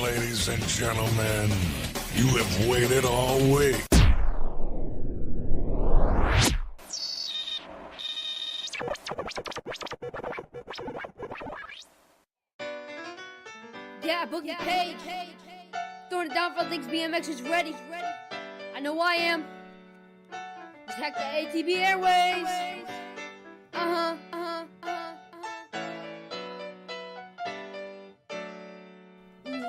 ladies and gentlemen, you have waited all week. Yeah, Boogie Page. Throwing it down for All Things BMX is ready. I know I am. Just hack the ATB Airways.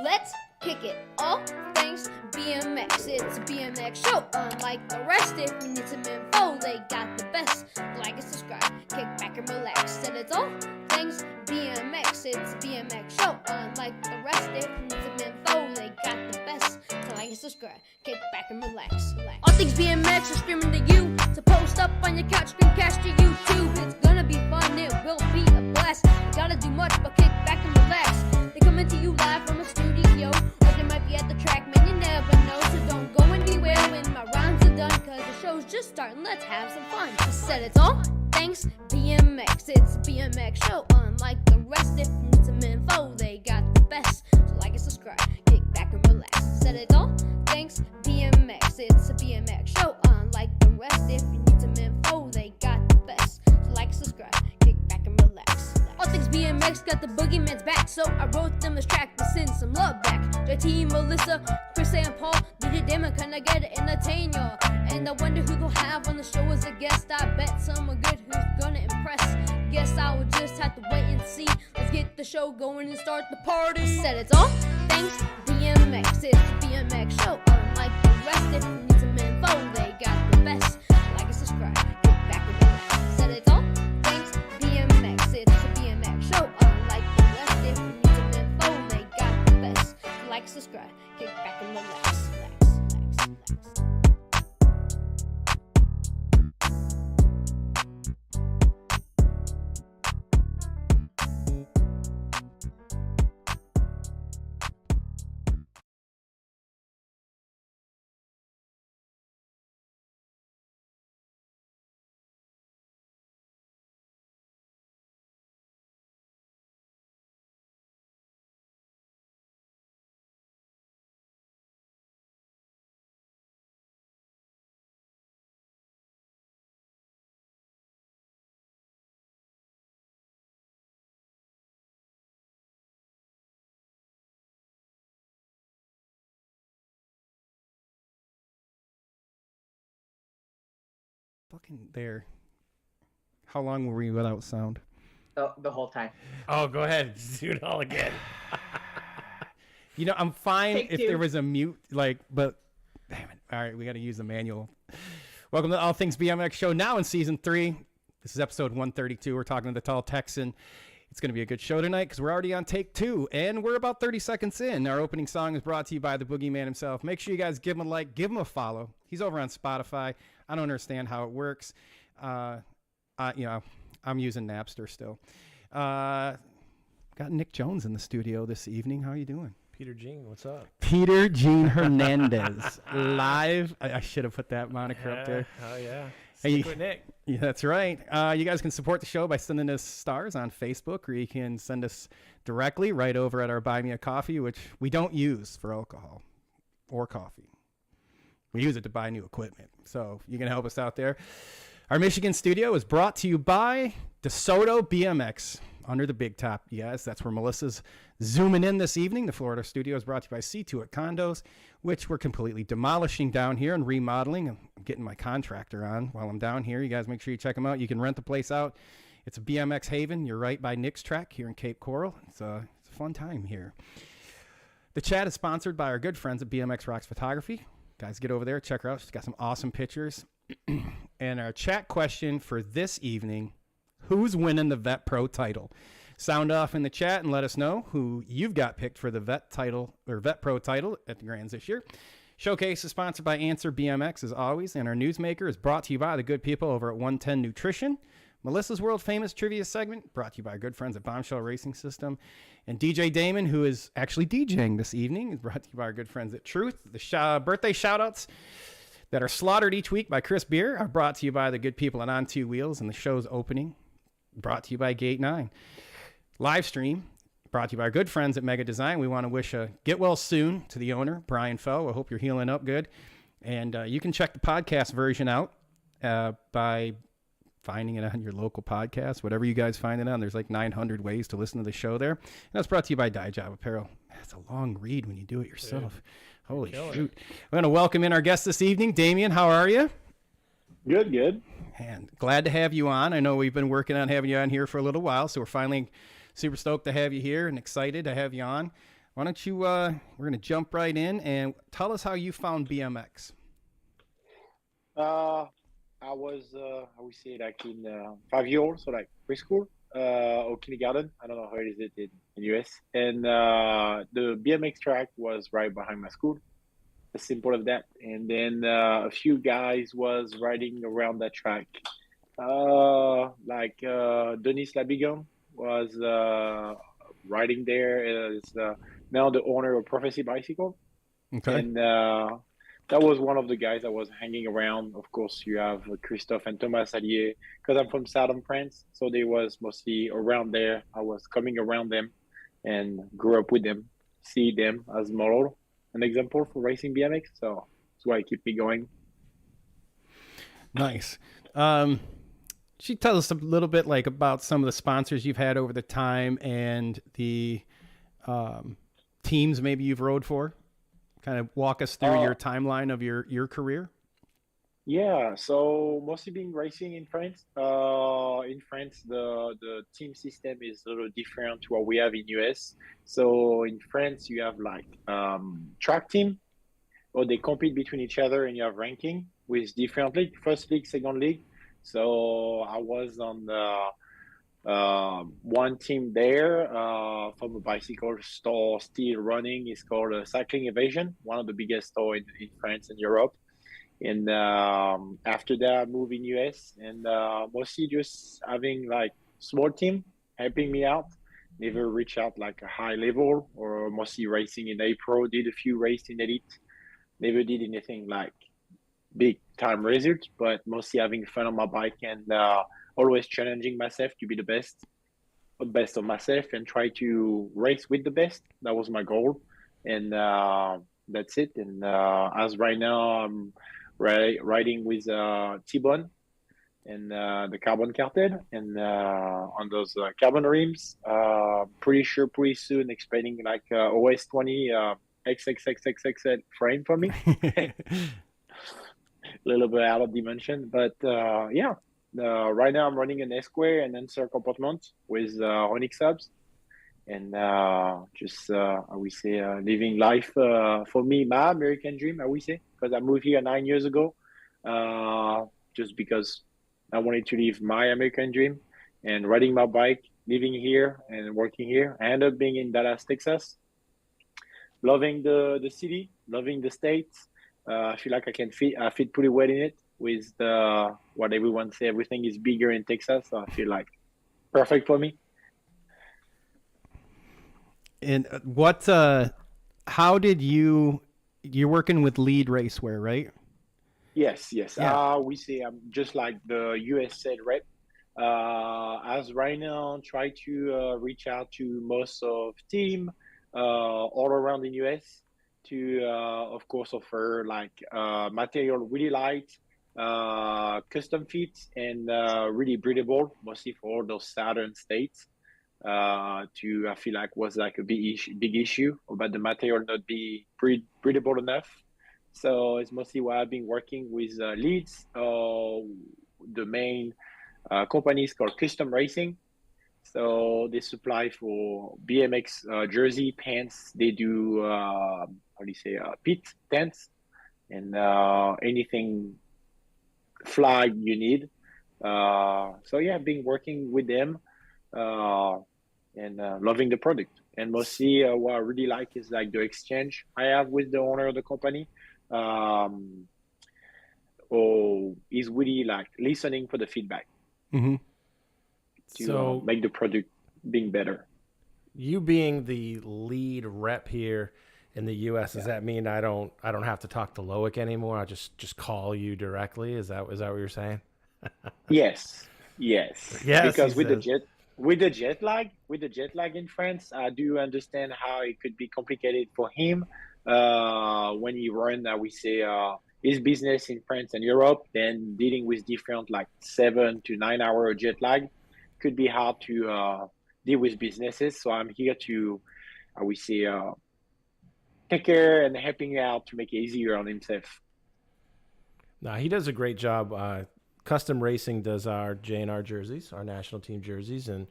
Let's kick it. All Things BMX. It's a BMX show. Unlike the rest, if you need some info, they got the best. Like and subscribe, kick back and relax. Said it's All Things BMX. It's a BMX show. Unlike the rest, if you need some info, they got the best. So like and subscribe, kick back and relax. All Things BMX are streaming to you. So post up on your couch, screencast to YouTube. It's gonna be fun, it will be a blast. You gotta do much but kick back and relax. They coming to you live from a studio, or they might be at the track, man, you never know. So don't go anywhere when my rhymes are done, cause the show's just starting, let's have some fun. I said it's All Things BMX. It's a BMX show. Unlike the rest, if you need some info, they got the best. So like and subscribe, kick back and relax. Said it's All Things BMX. It's a BMX show. Unlike the rest, if you need some info, they got the best. So like and subscribe, kick back and relax. All Things BMX got the boogeyman's back, so I wrote them this track to send some love back. JT, Melissa, Chris, and Paul, DJ Damien, can I get to entertain y'all? And I wonder who they'll have on the show as a guest. I bet someone good who's gonna impress. Guess I would just have to wait and see. Let's get the show going and start the party. I said it's All Things BMX. It's a BMX show. Unlike the rest, if you need some info, they got the best. Like and subscribe, kick back and relax. I said it's All Things BMX. It's a BMX show. Unlike the rest, if you need some info, they got the best. Like, subscribe, kick back and relax. Fucking there. How long were we without sound? The whole time. Oh, go ahead. Do it all again. You know, I'm fine Take if two. there was a mute, but damn it. All right, we got to use the manual. Welcome to All Things BMX Show, now in Season 3. This is episode 132. We're talking to the Tall Texan. It's going to be a good show tonight because we're already on take 2, and we're about 30 seconds in. Our opening song is brought to you by the Boogeyman himself. Make sure you guys give him a like, give him a follow. He's over on Spotify. I don't understand how it works. I'm using Napster still. Got Nick Jones in the studio this evening. How are you doing? Peter Jean, what's up? Peter Jean Hernandez live. I should have put that moniker up there. Oh, yeah. Hey, Stick with Nick. Yeah, that's right. You guys can support the show by sending us stars on Facebook, or you can send us directly right over at our Buy Me a Coffee, which we don't use for alcohol or coffee. We use it to buy new equipment. So you can help us out there. Our Michigan studio is brought to you by Desoto BMX under the big top. Yes, that's where Melissa's zooming in this evening. The Florida studio is brought to you by C2 Condos, which we're completely demolishing down here and remodeling. I'm getting my contractor on while I'm down here. You guys make sure you check them out. You can rent the place out. It's a BMX haven. You're right by Nick's track here in Cape Coral. It's a fun time here. The chat is sponsored by our good friends at BMX Rocks Photography. Guys, get over there, check her out. She's got some awesome pictures. And our chat question for this evening, who's winning the Vet Pro title? Sound off in the chat and let us know who you've got picked for the Vet title or Vet Pro title at the Grands this year. Showcase is sponsored by Answer BMX as always, and our newsmaker is brought to you by the good people over at 110 Nutrition. Melissa's world famous trivia segment brought to you by our good friends at Bombshell Racing System. And DJ Damon, who is actually DJing this evening, is brought to you by our good friends at Truth. The birthday shout-outs that are slaughtered each week by Chris Beer are brought to you by the good people at On Two Wheels, and the show's opening brought to you by Gate 9. Live stream brought to you by our good friends at Mega Design. We want to wish a get well soon to the owner, Brian Foe. I hope you're healing up good. And you can check the podcast version out by finding it on your local podcast, whatever you guys find it on. There's like 900 ways to listen to the show there. And that's brought to you by Dye Job Apparel. It's a long read when you do it yourself. Dude, holy shoot. We're going to welcome in our guest this evening. Damien, how are you? Good. And glad to have you on. I know we've been working on having you on here for a little while, so we're finally super stoked to have you here and excited to have you on. Why don't you, we're going to jump right in and tell us how you found BMX. I was, I would say like in 5-year-old, so like preschool or kindergarten. I don't know how it is in US. And the BMX track was right behind my school. As simple as that. And then a few guys was riding around that track. Denis Lacombe was riding there as now the owner of Prophecy Bicycle. Okay. And that was one of the guys that was hanging around. Of course, you have Christophe and Thomas Allier, because I'm from southern France. So they was mostly around there. I was coming around them and grew up with them, see them as model, an example for racing BMX. So that's why it keep me going. Nice. She tell us a little bit like about some of the sponsors you've had over the time and the teams maybe you've rode for. Kind of walk us through your timeline of your career. Yeah, so mostly been racing in France. In France, the team system is a little different to what we have in US. So in France, you have like track team, or they compete between each other, and you have ranking with different league, first league, second league. So I was on the one team there from a bicycle store still running. It's called Cycling Evasion, one of the biggest stores in France and Europe. And after that, I moved in US and mostly just having like small team helping me out. Never reach out like a high level, or mostly racing in A-Pro, did a few races in Elite. Never did anything like big time results, but mostly having fun on my bike and always challenging myself to be the best of myself and try to race with the best. That was my goal. And that's it. And as right now, I'm riding with T-Bone and the Carbon Cartel and on those carbon rims. Pretty sure pretty soon expecting like OS 20 XXXXXL frame for me. A little bit out of dimension, but yeah. Right now I'm running an S-Square and Answer compartment with Onyx subs. And I would say living life for me, my American dream, I would say, because I moved here 9 years ago, just because I wanted to live my American dream and riding my bike, living here and working here. I ended up being in Dallas, Texas, loving the city, loving the States. I feel like I fit pretty well in it with what everyone say, everything is bigger in Texas. So I feel like perfect for me. And how did you're working with Lead Racewear, right? Yes. Yeah. We say I'm just like the US said rep. As right now, try to reach out to most of team all around the US to, of course, offer like material really light, custom fit, and really breathable, mostly for those southern states. I feel like was like a big issue about the material not be breathable enough. So it's mostly why I've been working with Leeds. The main company is called Custom Racing. So they supply for BMX jersey, pants. They do pit tents and anything flag you need. So yeah, I've been working with them. And loving the product. And mostly what I really like is like the exchange I have with the owner of the company. He's really like listening for the feedback to make the product being better. You being the lead rep here in the US, does that mean I don't have to talk to Loic anymore? I just call you directly? Is that what you're saying? Yes. Because with the jet, with the jet lag, in France, I do understand how it could be complicated for him when he run, we say, his business in France and Europe. Then dealing with different like 7 to 9 hour jet lag could be hard to deal with businesses. So I'm here to, I would say, take care and helping out to make it easier on himself. Nah, he does a great job. Custom Racing does our JNR jerseys, our national team jerseys, and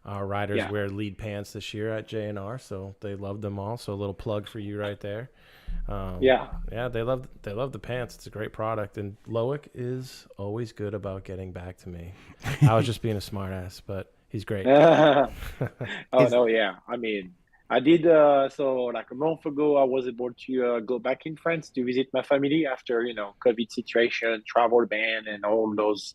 our riders wear lead pants this year at JNR, so they love them all. So a little plug for you right there. Yeah, they love the pants. It's a great product, and Loic is always good about getting back to me. I was just being a smart ass, but he's great. No, yeah. I mean, I did so like a month ago. I was able to go back in France to visit my family after COVID situation, travel ban, and all those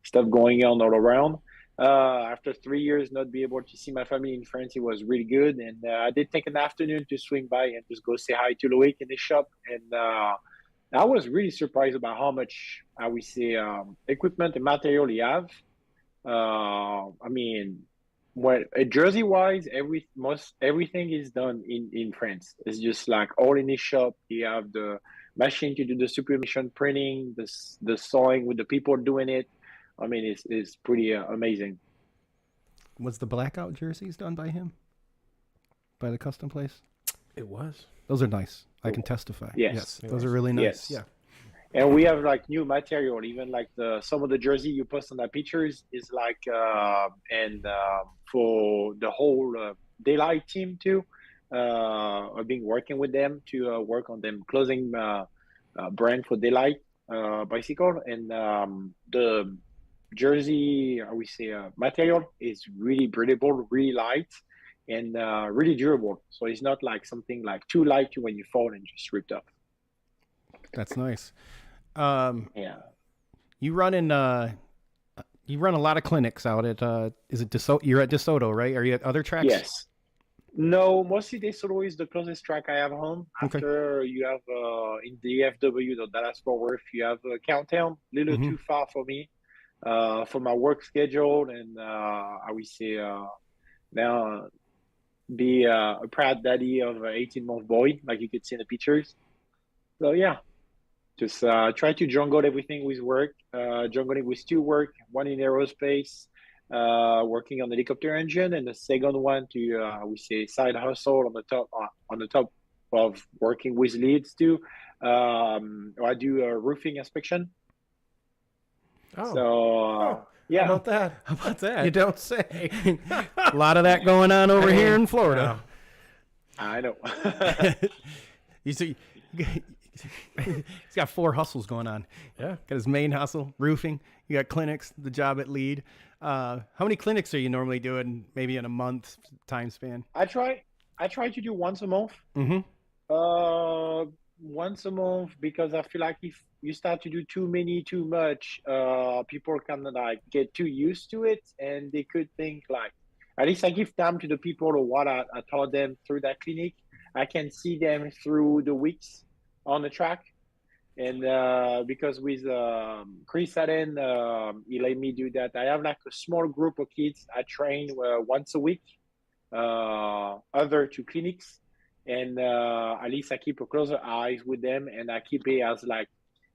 stuff going on all around. After 3 years not be able to see my family in France, it was really good. And I did take an afternoon to swing by and just go say hi to Loic in the shop. And I was really surprised about how much, I would say, equipment and material he have. I mean, well, jersey wise, everything is done in France. It's just like all in his shop. You have the machine to do the sublimation printing, the sewing with the people doing it. I mean, it's pretty amazing. Was the blackout jerseys done by him? By the custom place? It was. Those are nice. I can testify. Yes. Those are really nice. Yes. Yeah. And we have like new material, even like some of the jersey you post on the pictures is like, for the whole Daylight team too, I've been working with them to work on them clothing brand for Daylight bicycle, and the jersey, I would say, material is really breathable, really light, and really durable. So it's not like something like too light to when you fall and just ripped up. That's nice. Yeah. You run a lot of clinics out at is it Desoto? You're at Desoto, right? Are you at other tracks? Yes. No, mostly Desoto is the closest track I have home. Okay. After you have in the FW, the Dallas Fort Worth, you have Countdown, a little too far for me, for my work schedule, and I would say now be a proud daddy of an 18-month boy, like you could see in the pictures. So yeah, just try to jungle everything with work, jungling with two work, one in aerospace, working on the helicopter engine, and the second one to we say side hustle on the top of working with leads too. I do a roofing inspection. Yeah. How about that? How about that? You don't say. A lot of that going on over here in Florida. I know. You see, he's got 4 hustles going on. Yeah. Got his main hustle, roofing. You got clinics, the job at Lead. How many clinics are you normally doing maybe in a month time span? I try to do once a month. Once a month, because I feel like if you start to do too much, people kind of like get too used to it, and they could think like, at least I give time to the people or what I taught them through that clinic. I can see them through the weeks on the track. And because with Chris Allen, he let me do that. I have like a small group of kids I train once a week, other 2 clinics. And at least I keep a closer eyes with them, and I keep it as like,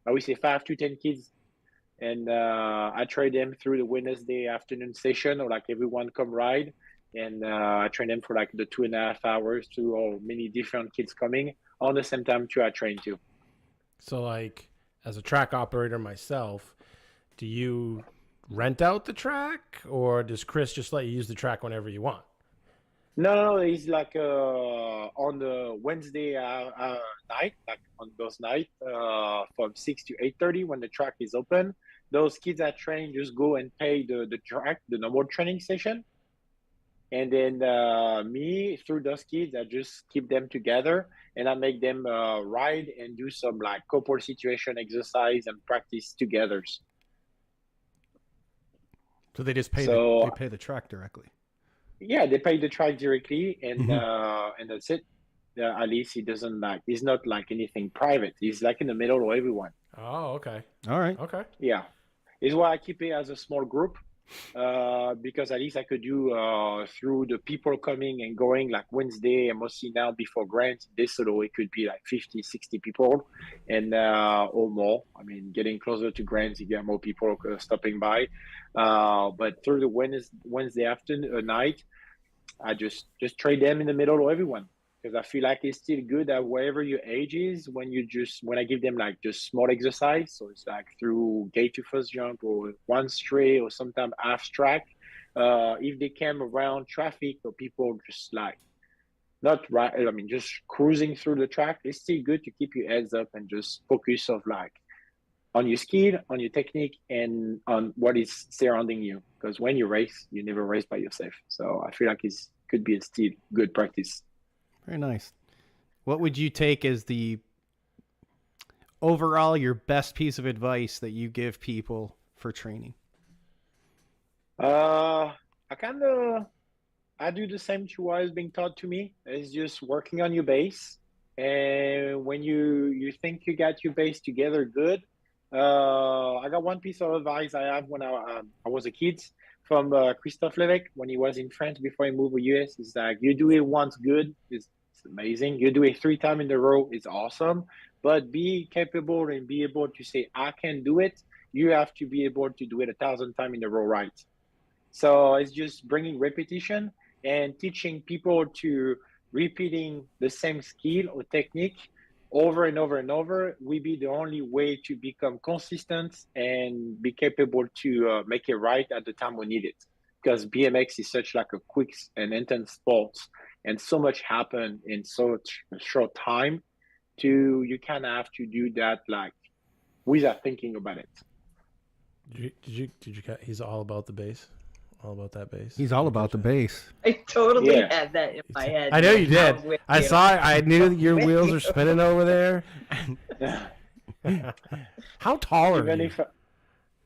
I would say 5 to 10 kids. And I train them through the Wednesday afternoon session, or like everyone come ride. And I train them for like the 2.5 hours to all many different kids coming on the same time too. I train too. So like as a track operator myself, do you rent out the track, or does Chris just let you use the track whenever you want? No, it's like on the Wednesday night, like on those nights from 6 to 8:30 when the track is open. Those kids I train just go and pay the track, the normal training session. And then me, through those kids, I just keep them together, and I make them ride and do some like couple situation exercise and practice together. So they just pay they pay the track directly. Yeah, they pay the track directly, and that's it. At least he's not like anything private. He's like in the middle of everyone. Oh, okay. All right. Okay. Yeah. It's why I keep it as a small group. because at least I could do through the people coming and going, like Wednesday, and mostly now before Grant, Desoto, it could be like 50, 60 people and or more. I mean, getting closer to Grant, you get more people stopping by. But through the Wednesday afternoon, night, I just trade them in the middle of everyone. Because I feel like it's still good that wherever your age is, when I give them like just small exercise, so it's like through gate to first jump or one straight or sometimes half track, if they came around traffic or people just like not right, I mean just cruising through the track, it's still good to keep your heads up and just focus of like on your skill, on your technique, and on what is surrounding you. Because when you race, you never race by yourself. So I feel like it could be a still good practice. Very nice. What would you take as the overall your best piece of advice that you give people for training? I do the same to what is being taught to me. It's just working on your base, and when you think you got your base together good, I got one piece of advice I have when I was a kid from Christophe Levesque when he was in France before he moved to US. It's like, you do it once good, it's amazing. You do it 3 times in a row, it's awesome. But be capable and be able to say, I can do it. You have to be able to do it 1,000 times in a row, right? So it's just bringing repetition and teaching people to repeating the same skill or technique over and over and over will be the only way to become consistent and be capable to make it right at the time we need it. Because BMX is such like a quick and intense sport, and so much happen in such a short time. You kind of have to do that like without thinking about it. Did you? He's all about the bass. All about that bass. He's all about the bass. I totally had that in my head. I know you did. I saw it. I knew your wheels are spinning over there. How tall are you?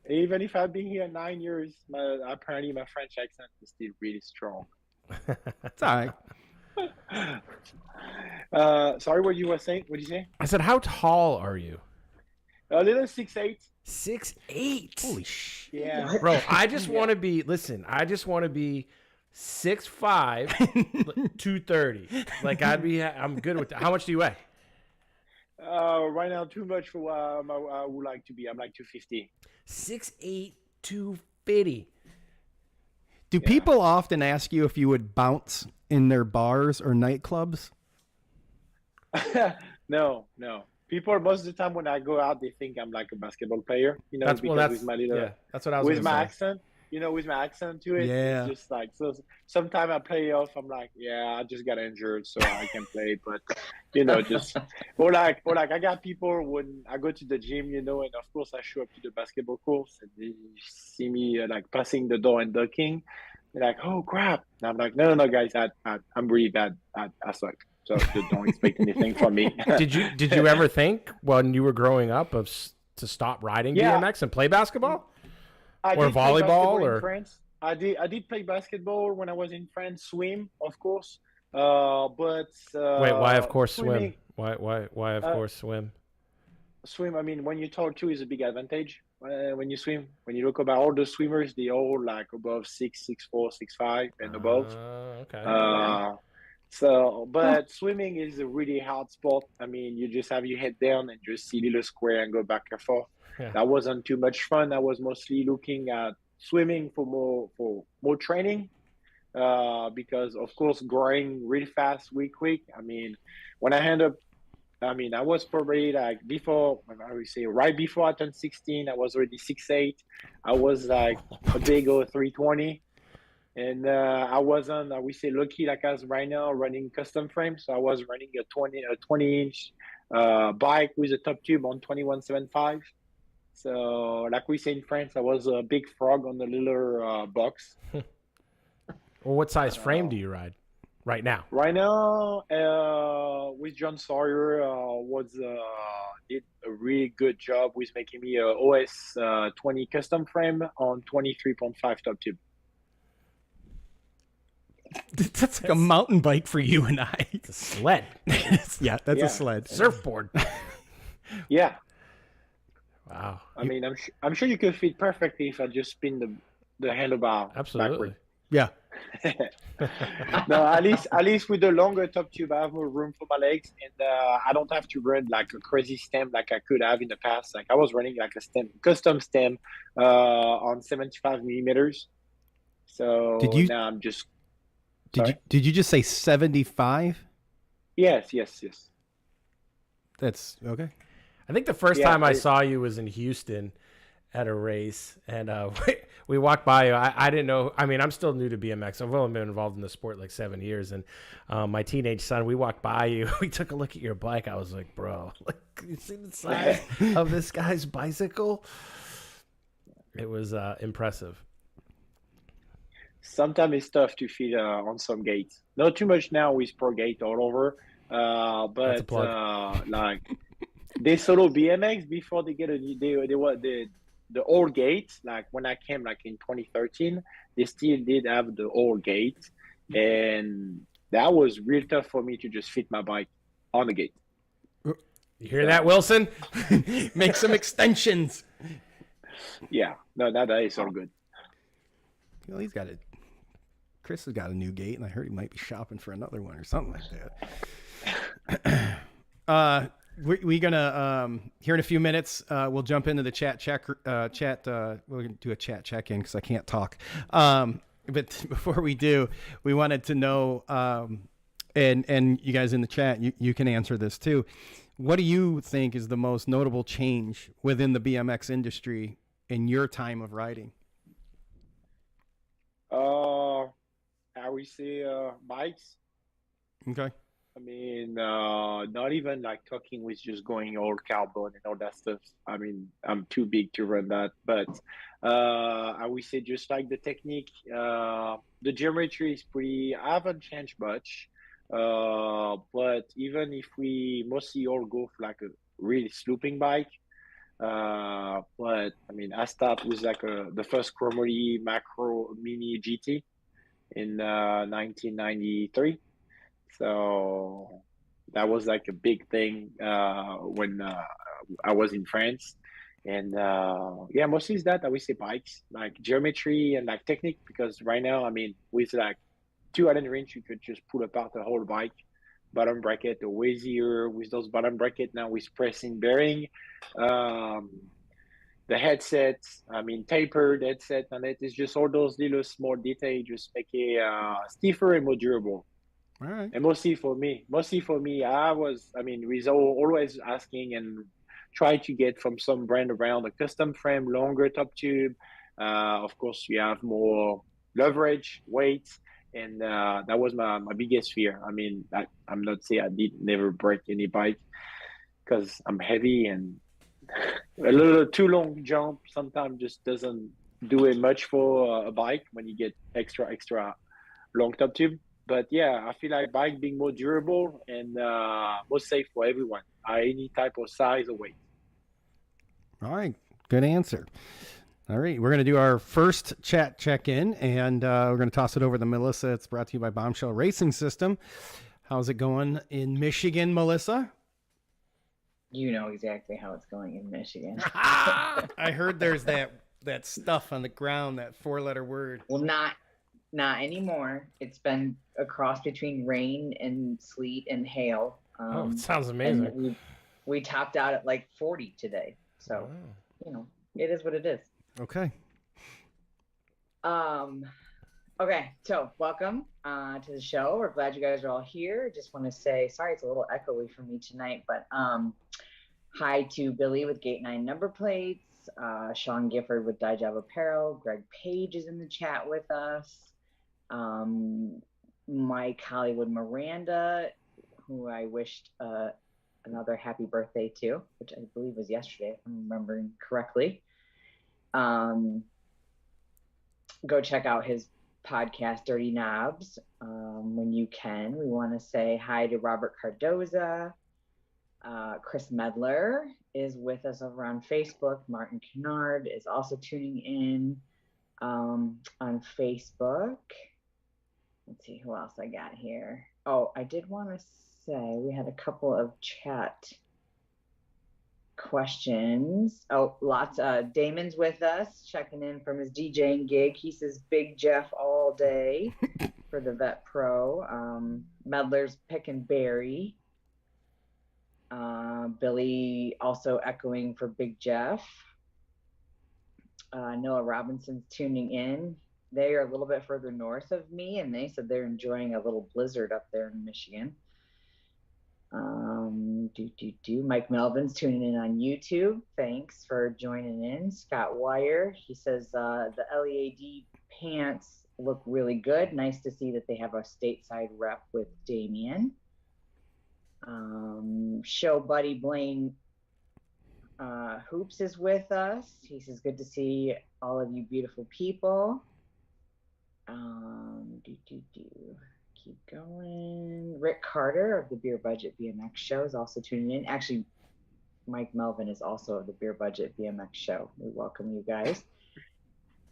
Even if I've been here 9 years, apparently my French accent is still really strong. It's all right. Sorry, what you were saying? What did you say? I said, how tall are you? A little 6'8". 6'8". Holy sh! Yeah, bro. I just want to be. Listen, I just want to be 6'5", 230. Like I'm good with that. How much do you weigh? Right now, too much for what I would like to be. I'm like 250. 6'8", 250. Do people often ask you if you would bounce in their bars or nightclubs? No. People most of the time when I go out, they think I'm like a basketball player. You know, that's with my little, that's what I was with my say. accent. You know, with my accent to it. Yeah. It's just like, so sometimes I play off. I'm like, yeah, I just got injured, so I can play. But you know, just or like I got people when I go to the gym, you know, and of course I show up to the basketball course and they see me like passing the door and ducking. They're like, oh crap! And I'm like, no, guys, I'm really bad. I suck. So don't expect anything from me. Did you ever think when you were growing up to stop riding BMX and play basketball? Or volleyball, or in France. I did play basketball when I was in France. Swim, of course. But wait, why of course swimming, swim? Why of course swim? Swim. I mean, when you tall too is a big advantage. When you swim, when you look about all the swimmers, they all like above 6'4", 6'5", and above. Okay. So, but swimming is a really hard sport. I mean, you just have your head down and just see little square and go back and forth. Yeah. That wasn't too much fun. I was mostly looking at swimming for more training, because of course growing really fast, really quick. I mean, when I was probably like right before I turned 16, I was already 6'8". I was like a big old 320. And I wasn't, we say lucky like us right now running custom frame. So I was running a 20-inch bike with a top tube on 21.75. So like we say in France, I was a big frog on the little box. Well, what size frame do you ride right now? Right now, with John Sawyer, did a really good job with making me a OS 20 custom frame on 23.5 top tube. That's like a mountain bike for you and I. It's a sled. Yeah, that's a sled. Surfboard. Yeah. Wow. I mean, I'm sure you could fit perfectly if I just spin the handlebar Absolutely. backward. Yeah. No, at least with the longer top tube, I have more room for my legs, and I don't have to run like a crazy stem like I could have in the past. Like I was running like a custom stem on 75 millimeters. So now I'm just. Did you just say 75? Yes. That's okay. I think the first time I saw you was in Houston at a race, and we walked by you. I didn't know. I mean, I'm still new to BMX. I've only been involved in the sport like 7 years, and my teenage son, we walked by you. We took a look at your bike. I was like, bro, like, you see the size of this guy's bicycle? It was impressive. Sometimes it's tough to fit on some gates. Not too much now with Pro Gate all over, but like Desoto BMX before they get the old gate. Like when I came like in 2013, they still did have the old gate, and that was real tough for me to just fit my bike on the gate. You hear that, Wilson? Make some extensions. Yeah, no, that is all good. Well, he's got it. Chris has got a new gate, and I heard he might be shopping for another one or something like that. We're gonna here in a few minutes. We'll jump into the chat. We're gonna do a chat check-in because I can't talk. But before we do, we wanted to know, and you guys in the chat, you can answer this too. What do you think is the most notable change within the BMX industry in your time of riding? I would say bikes. Okay. I mean, not even like talking with just going all carbon and all that stuff. I mean, I'm too big to run that. But I would say just like the technique, the geometry is pretty. I haven't changed much. But even if we mostly all go for like a really sloping bike, but I mean, I start with like the first chromoly macro mini GT in 1993. So that was like a big thing when I was in France. And yeah, mostly is that I would say bikes, like geometry and like technique, because right now, I mean, with like 2 Allen wrench, you could just pull apart the whole bike. Bottom bracket, way easier with those bottom bracket now with pressing bearing. The headsets, I mean, tapered headset, and it is just all those little small details just make it stiffer and more durable. All right. And mostly for me, I was always asking and try to get from some brand around a custom frame, longer top tube. Of course, you have more leverage, weight, and that was my biggest fear. I mean, I'm not saying I did never break any bike because I'm heavy, and a little too long jump sometimes just doesn't do it much for a bike when you get extra long top tube. But yeah, I feel like bike being more durable and more safe for everyone, any type of size or weight. All right, good answer. All right, we're going to do our first chat check-in, and we're going to toss it over to Melissa. It's brought to you by Bombshell Racing System. How's it going in Michigan, Melissa? You know exactly how it's going in Michigan. I heard there's that stuff on the ground, that 4-letter word. Well, not anymore. It's been a cross between rain and sleet and hail. It sounds amazing. And we topped out at like 40 today. So, you know, it is what it is. Okay. Okay, so welcome to the show. We're glad you guys are all here. Just want to say, sorry, it's a little echoey for me tonight, but hi to Billy with Gate 9 number plates, Sean Gifford with Dijob Apparel, Greg Page is in the chat with us, Mike Hollywood Miranda, who I wished another happy birthday to, which I believe was yesterday, if I'm remembering correctly. Go check out his podcast, Dirty Knobs, when you can. We want to say hi to Robert Cardoza. Chris Medler is with us over on Facebook. Martin Kennard is also tuning in on Facebook. Let's see who else I got here. Oh, I did want to say we had a couple of chat questions. Oh, lots. Damon's with us, checking in from his DJing gig. He says Big Jeff all day for the Vet Pro. Medler's picking Barry. Billy also echoing for Big Jeff. Noah Robinson's tuning in. They are a little bit further north of me, and they said they're enjoying a little blizzard up there in Michigan. Mike Melvin's tuning in on YouTube. Thanks for joining in. Scott Wire, he says the LEAD pants look really good. Nice to see that they have a stateside rep with Damien. Show buddy Blaine Hoops is with us. He says good to see all of you beautiful people. Keep going. Rick Carter of the Beer Budget BMX Show is also tuning in. Actually, Mike Melvin is also of the Beer Budget BMX Show. We welcome you guys.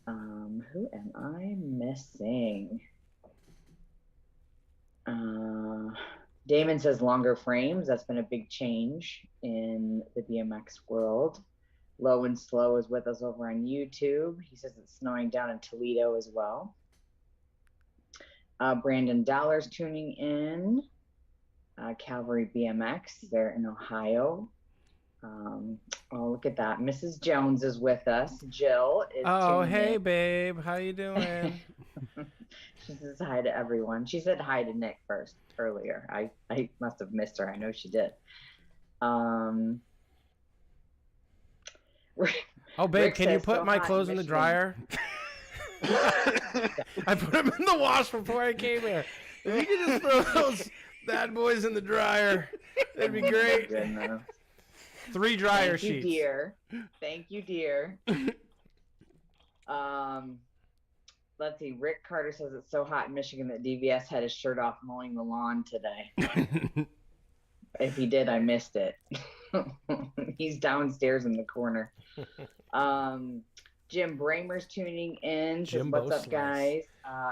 Who am I missing? Damon says longer frames. That's been a big change in the BMX world. Low and Slow is with us over on YouTube. He says it's snowing down in Toledo as well. Brandon Dollar's tuning in. Calvary BMX, they're in Ohio. Oh, look at that. Mrs. Jones is with us. Jill is hey, babe. How you doing? She says hi to everyone. She said hi to Nick first earlier. I must have missed her. I know she did. Oh, babe, Rick can you says, put so my hot clothes in the Michigan. dryer? I put them in the wash before I came here. If you could just throw those bad boys in the dryer, that'd be great. Goodness. 3 dryer Thank you, sheets. dear. Thank you, dear. Let's see. Rick Carter says it's so hot in Michigan that DVS had his shirt off mowing the lawn today. If he did, I missed it. He's downstairs in the corner. Jim Bramer's tuning in. Says, what's up, guys?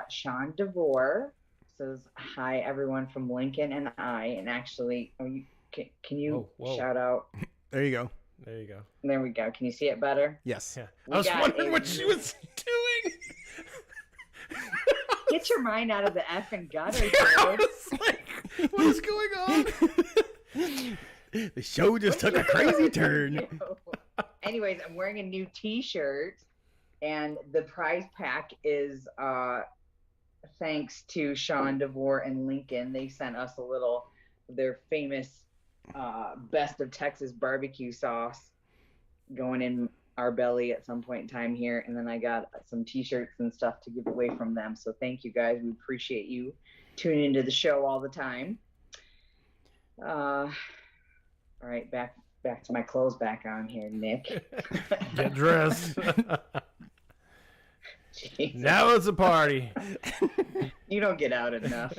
Sean DeVore says, hi, everyone from Lincoln and I. And actually, can you shout out? There you go. There you go. There we go. Can you see it better? Yes. Yeah. I was wondering what she was doing. Get your mind out of the effing gutter, I dude. was like, what is going on? The show just took a crazy turn. Anyways, I'm wearing a new t-shirt, and the prize pack is thanks to Sean DeVore and Lincoln. They sent us a little, their famous best of Texas barbecue sauce going in our belly at some point in time here, and then I got some t-shirts and stuff to give away from them. So thank you guys. We appreciate you tuning into the show all the time. All right, back to my clothes back on here, Nick. Get dressed. Jesus. Now it's a party. You don't get out enough.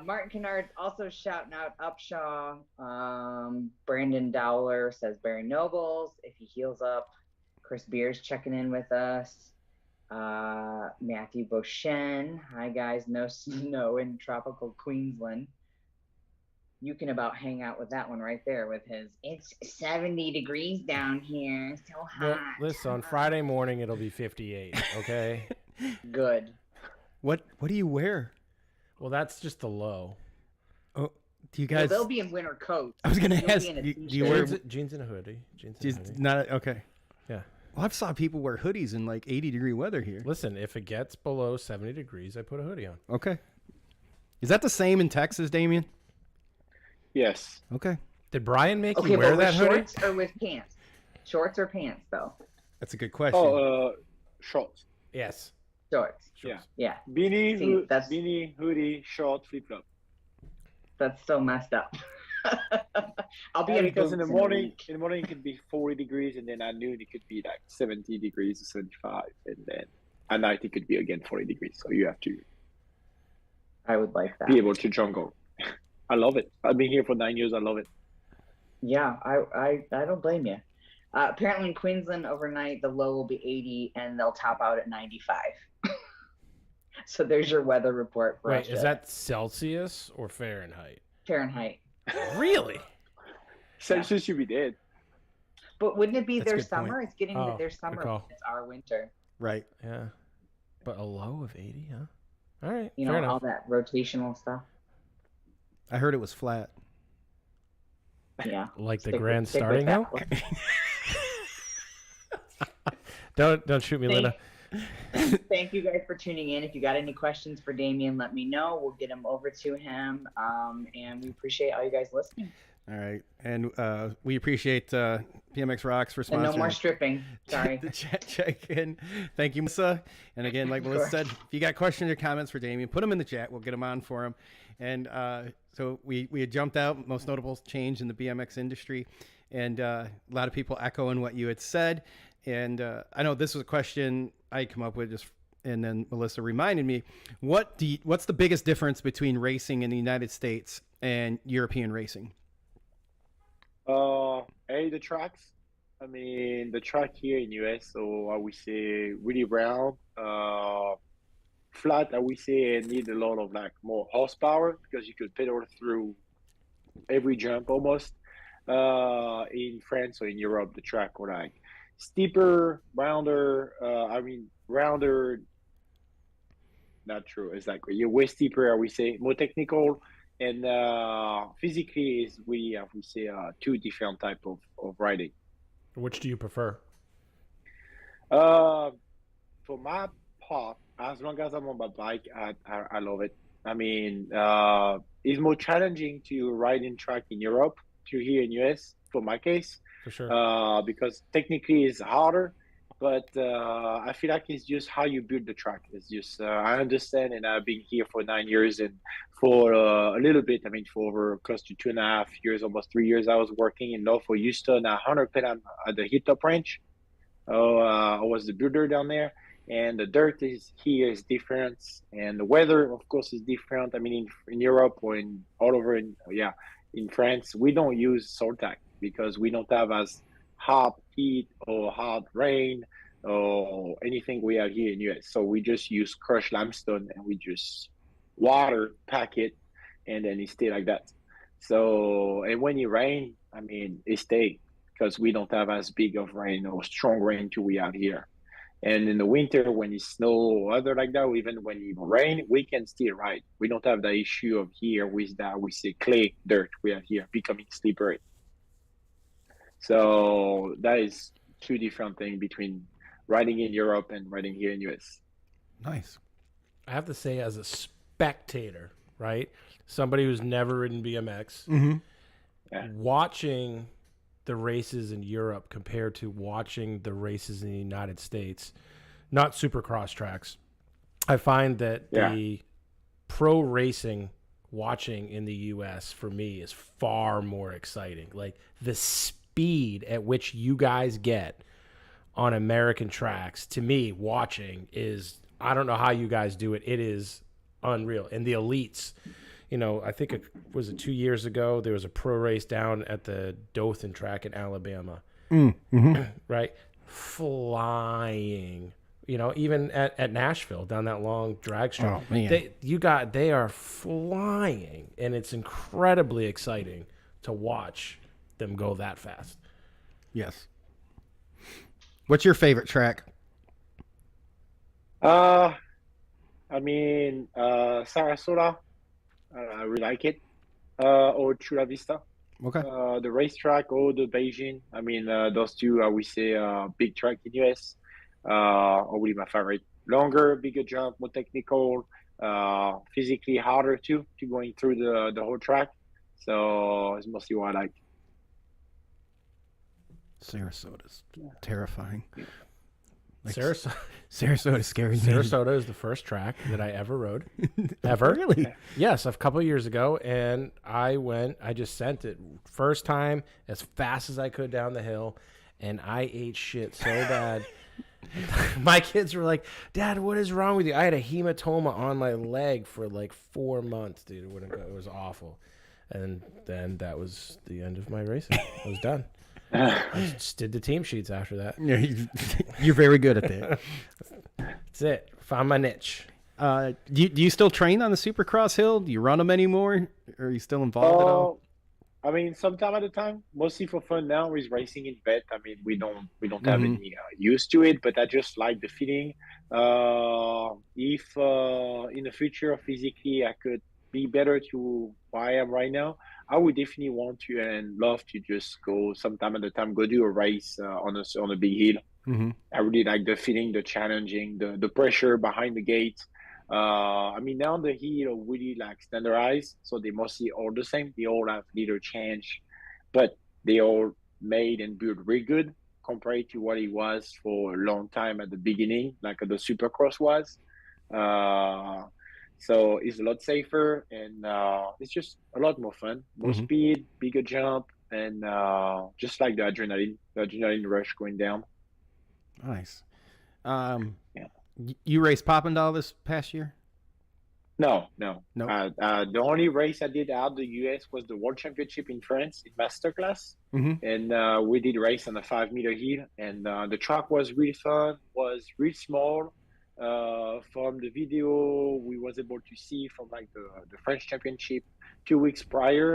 Martin Kennard's also shouting out Upshaw. Brandon Dowler says Barry Nobles, if he heals up. Chris Beers checking in with us. Matthew Beauchene. Hi, guys. No snow in tropical Queensland. You can about hang out with that one right there with his, it's 70 degrees down here. So hot. Well, listen, on Friday morning, it'll be 58, okay? Good. What do you wear? Well, that's just the low. Oh, do you guys? Well, they'll be in winter coats. I was gonna You'll ask. be in a Do t-shirt. you wear? Jeans and a hoodie. Not okay. Yeah. Well, I've saw people wear hoodies in like 80-degree weather here. Listen, if it gets below 70 degrees, I put a hoodie on. Okay. Is that the same in Texas, Damien? Yes. Okay. Did Brian make Okay, you wear but that with hoodie? shorts or with pants? Shorts or pants, though? That's a good question. Oh, shorts. Yes. Shorts. Yeah. Yeah. Beanie, See, that's- beanie, hoodie, short, flip flop. That's so messed up. I'll be in Because boots in the a morning, week. it could be 40 degrees, and then at noon it could be like 70 degrees to 75, and then at night it could be again 40 degrees. So you have to I would like that. be able to jungle. I love it. I've been here for 9 years. I love it. Yeah, I don't blame you. Apparently in Queensland overnight, the low will be 80 and they'll top out at 95. So there's your weather report for us. Wait, is that Celsius or Fahrenheit? Fahrenheit? Really? Celsius should be dead. But wouldn't it be That's a their good point. summer? It's getting to their good summer. call. It's our winter. Right. Yeah. But a low of 80, huh? All right. You fair know, enough. all that rotational stuff. I heard it was flat. Yeah. Like the Stick grand with starting that hill? one. Don't shoot me, Linda. Thank you guys for tuning in. If you got any questions for Damien, let me know. We'll get them over to him. And we appreciate all you guys listening. All right. And we appreciate BMX Rocks for sponsoring. And no more stripping. Sorry. the check-in. Thank you, Melissa. And again, like Melissa said, if you got questions or comments for Damien, put them in the chat. We'll get them on for him. And so we had jumped out, most notable change in the BMX industry. And a lot of people echoing what you had said. And I know this was a question I come up with and then Melissa reminded me, what's the biggest difference between racing in the United States and European racing? The tracks. I mean, the track here in US, so I would say really round, flat. I would say it need a lot of like more horsepower because you could pedal through every jump almost. In France or in Europe, the track were like steeper, rounder. Rounder. Not true. It's like you're way steeper. I would say more technical. And physically is we would say two different type of riding. Which do you prefer? For my part, as long as I'm on my bike, I love it. I mean, it's more challenging to ride in track in Europe to here in US for my case. For sure. Because technically it's harder. But I feel like it's just how you build the track. It's just, I understand, and I've been here for 9 years, and for a little bit, I mean, for over close to 2.5 years, almost 3 years, I was working in North for Houston, 100% at the Hilltop Ranch. I was the builder down there, and the dirt here is different, and the weather, of course, is different. I mean, in Europe or all over in France, we don't use salt tack because we don't have as hot heat or hot rain or anything we have here in US. So we just use crushed limestone and we just water pack it and then it stay like that. So, and when it rain, I mean, it stay because we don't have as big of rain or strong rain to we have here. And in the winter, when it snow or other like that, or even when it rain, we can still ride. We don't have the issue of here with that, we say clay dirt we have here becoming slippery. So that is two different things between riding in Europe and riding here in US. Nice. I have to say, as a spectator, right? Somebody who's never ridden BMX, watching the races in Europe compared to watching the races in the United States, not supercross tracks, I find that the pro racing watching in the US for me is far more exciting. Like the speed at which you guys get on American tracks, to me, watching is, I don't know how you guys do it. It is unreal. And the elites, you know, I think it was 2 years ago, there was a pro race down at the Dothan track in Alabama, right? Flying, you know, even at Nashville down that long drag strip. Oh, man. They are flying, and it's incredibly exciting to watch them go that fast. Yes. What's your favorite track? I mean, Sarasota, I really like it. Or Chula Vista. Okay. The racetrack or the Beijing. I mean, those two, I would say, big track in US. Are really my favorite. Longer, bigger jump, more technical, physically harder too, to going through the whole track. So it's mostly what I like. Sarasota's terrifying. Like, Sarasota scary. Sarasota is the first track that I ever rode. Ever. Really? Yes, a couple of years ago. And I just sent it first time as fast as I could down the hill. And I ate shit so bad. My kids were like, "Dad, what is wrong with you?" I had a hematoma on my leg for like 4 months, dude. It was awful. And then that was the end of my racing. I was done. I just did the team sheets after that. Yeah, you're very good at that. That's it. Found my niche. Do you still train on the Supercross hill? Do you run them anymore? Or are you still involved at all? I mean, sometime at a time, mostly for fun now, is racing in vet. I mean, we don't have Mhm. any use to it, but I just like the feeling. If in the future physically I could be better to where I am right now, I would definitely want to and love to just go sometime at a time, go do a race on a big hill. Mhm. I really like the feeling, the challenging, the pressure behind the gate. I mean, now the hill are really like standardized, so they mostly all the same. They all have little change, but they all made and built really good compared to what it was for a long time at the beginning, like the Supercross was. Uh, so it's a lot safer and it's just a lot more fun. More Mhm. speed, bigger jump, and just like the adrenaline rush going down. Nice. Um, Yeah. you raced Papendal this past year? No, no. Nope. The only race I did out of the US was the World Championship in France in masterclass, Mhm. and we did race on a 5 meter hill, and the track was really fun. Was really small. From the video we was able to see from like the French Championship 2 weeks prior,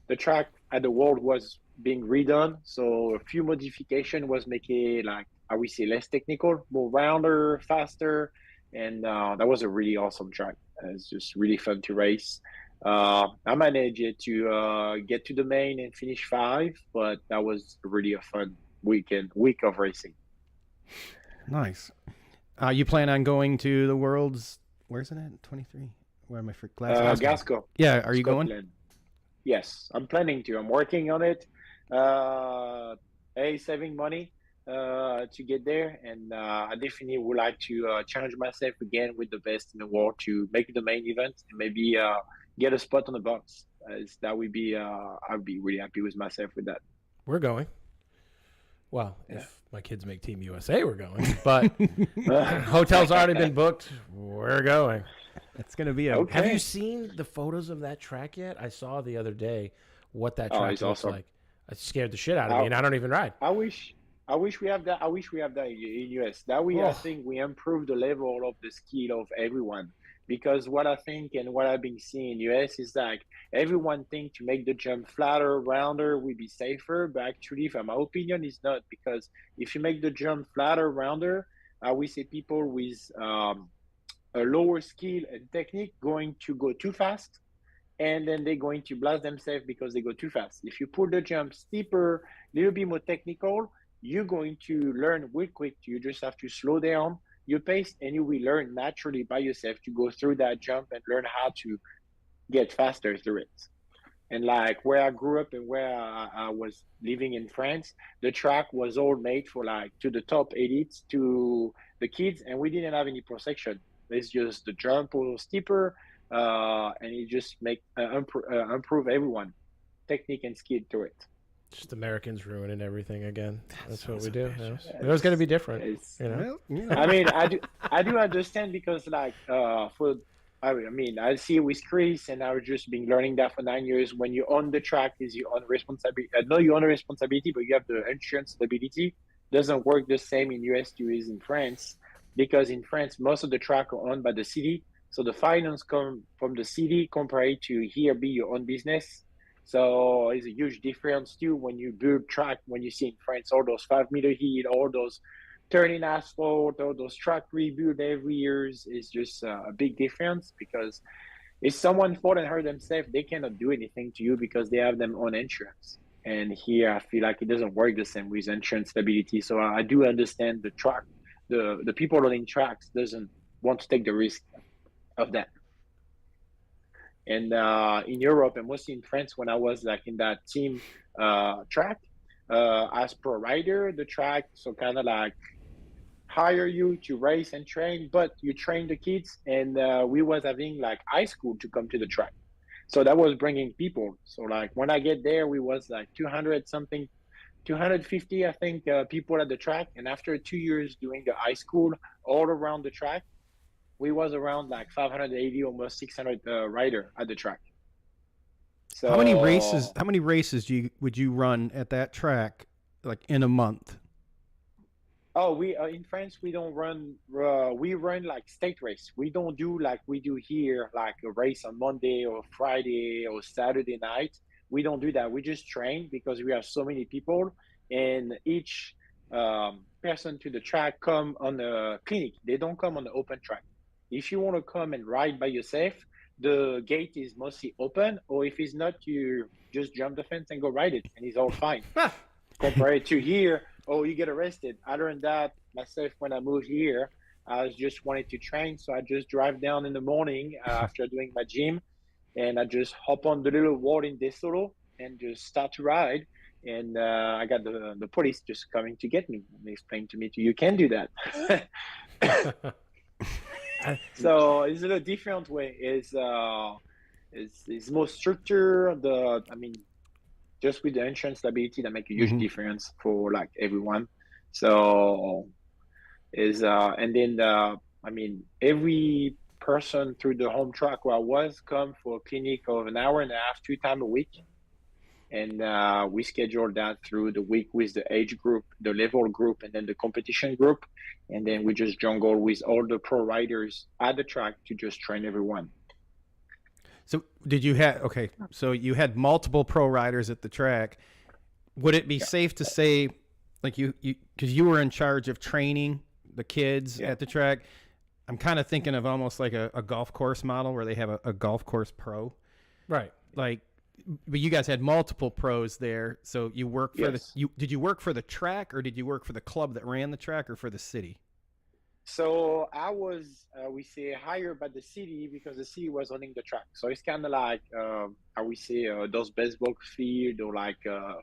the track at the World was being redone, so a few modification was making like I would say less technical, more rounder, faster, and that was a really awesome track. It's just really fun to race. I managed to get to the main and finish 5, but that was really a fun week of racing. Nice. You plan on going to the Worlds? Where's it at? 23. Where am I for Glasgow? Glasgow, Yeah. Are you going? Scotland. Yes, I'm planning to. I'm working on it. Saving money to get there, and I definitely would like to challenge myself again with the best in the world to make the main event and maybe get a spot on the box. That would be I'd be really happy with myself with that. We're going. Well, Yeah. if my kids make Team USA, we're going. But hotel's already been booked. We're going. It's gonna be a. Okay. Have you seen the photos of that track yet? I saw the other day what that track it's looks awesome. like. It scared the shit out of me, and I don't even ride. I wish we have that. I wish we have that in US. That way, I Oh. think we improve the level of the skill of everyone. Because what I think and what I've been seeing in US is like everyone think to make the jump flatter, rounder will be safer, but actually, from my opinion, it's not. Because if you make the jump flatter, rounder, we see people with a lower skill and technique going to go too fast, and then they're going to blast themselves because they go too fast. If you put the jump steeper, a little bit more technical, you're going to learn real quick. You just have to slow down your pace, and you will learn naturally by yourself to go through that jump and learn how to get faster through it. And like where I grew up and where I was living in France, the track was all made for like to the top elites, to the kids, and we didn't have any protection. It's just the jump was steeper, and it just make improve everyone technique and skill to it. Just Americans ruining everything again. That's what so we do. vicious. It was going to be different. It's, You know? Well, you know. I mean, I do understand because like I mean, I see with Chris, and I've just been learning that for 9 years. When you own the track, is you own responsibility. No, you own a responsibility, but you have the insurance liability. Doesn't work the same in US to is in France, because in France most of the track are owned by the city, so the finance come from the city compared to here be your own business. So it's a huge difference too when you build track. When you see in France all those 5 meter heat, all those turning asphalt, all those track rebuild every year is just a big difference, because if someone fall and hurt themselves, they cannot do anything to you because they have their own insurance. And here I feel like it doesn't work the same with insurance stability. So I do understand the track, the people running tracks doesn't want to take the risk of that. And in Europe and mostly in France, when I was like in that team track, as pro rider, the track so kind of like hire you to race and train, but you train the kids, and we was having like high school to come to the track, so that was bringing people. So like when I get there, we was like 200 something, 250 I think people at the track, and after 2 years doing the high school all around the track, we was around like 580, almost 600 rider at the track. So How many races would you run at that track, like in a month? Oh, we in France we don't run. We run like state race. We don't do like we do here, like a race on Monday or Friday or Saturday night. we don't do that. We just train because we have so many people, and each person to the track come on the clinic. They don't come on the open track. If you want to come and ride by yourself, the gate is mostly open, or if it's not, you just jump the fence and go ride it, and it's all fine. Compared to here, oh, you get arrested. Other than that, myself, when I moved here, I just wanted to train, so I just drive down in the morning after doing my gym, and I just hop on the little wall in Desoto and just start to ride. And I got the police just coming to get me. And they explained to me, you can do that. So it's a little different way. It's more stricter. Just with the insurance liability, that make a huge difference for like everyone. So every person through the home track where I was come for a clinic of an hour and a half, 2 times a week. And we scheduled that through the week with the age group, the level group, and then the competition group. And then we just jungle with all the pro riders at the track to just train everyone. So so you had multiple pro riders at the track. Would it be safe to say, like because you were in charge of training the kids at the track, I'm kind of thinking of almost like a golf course model where they have a golf course pro. Right. Like, but you guys had multiple pros there. So you work for did you work for the track, or did you work for the club that ran the track, or for the city? So I was, we say, hired by the city because the city was running the track. So it's kind of like, I would say, those baseball field or like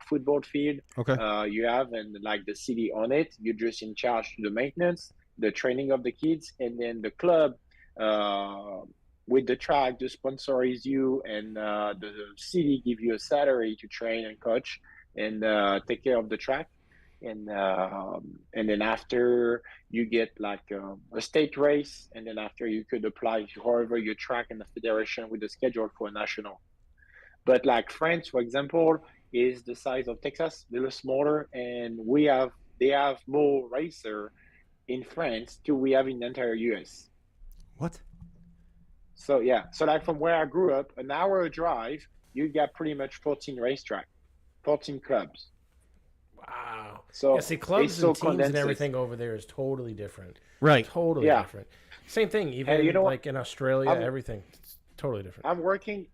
football field. Okay. You have, and like the city on it. You're just in charge of the maintenance, the training of the kids, and then the club with the track, the sponsor is you, and the city give you a salary to train and coach and take care of the track. And then after you get like a state race, and then after you could apply to however your track in the federation with the schedule for a national. But like France, for example, is the size of Texas, a little smaller, and they have more racer in France than we have in the entire US. What? So so like from where I grew up, an hour drive, you got pretty much 14 racetrack, 14 clubs. Wow. So yeah, see, clubs and teams condensed. and everything over there is totally different. Right. Totally different. Same thing, even like in Australia, everything. It's totally different. I'm working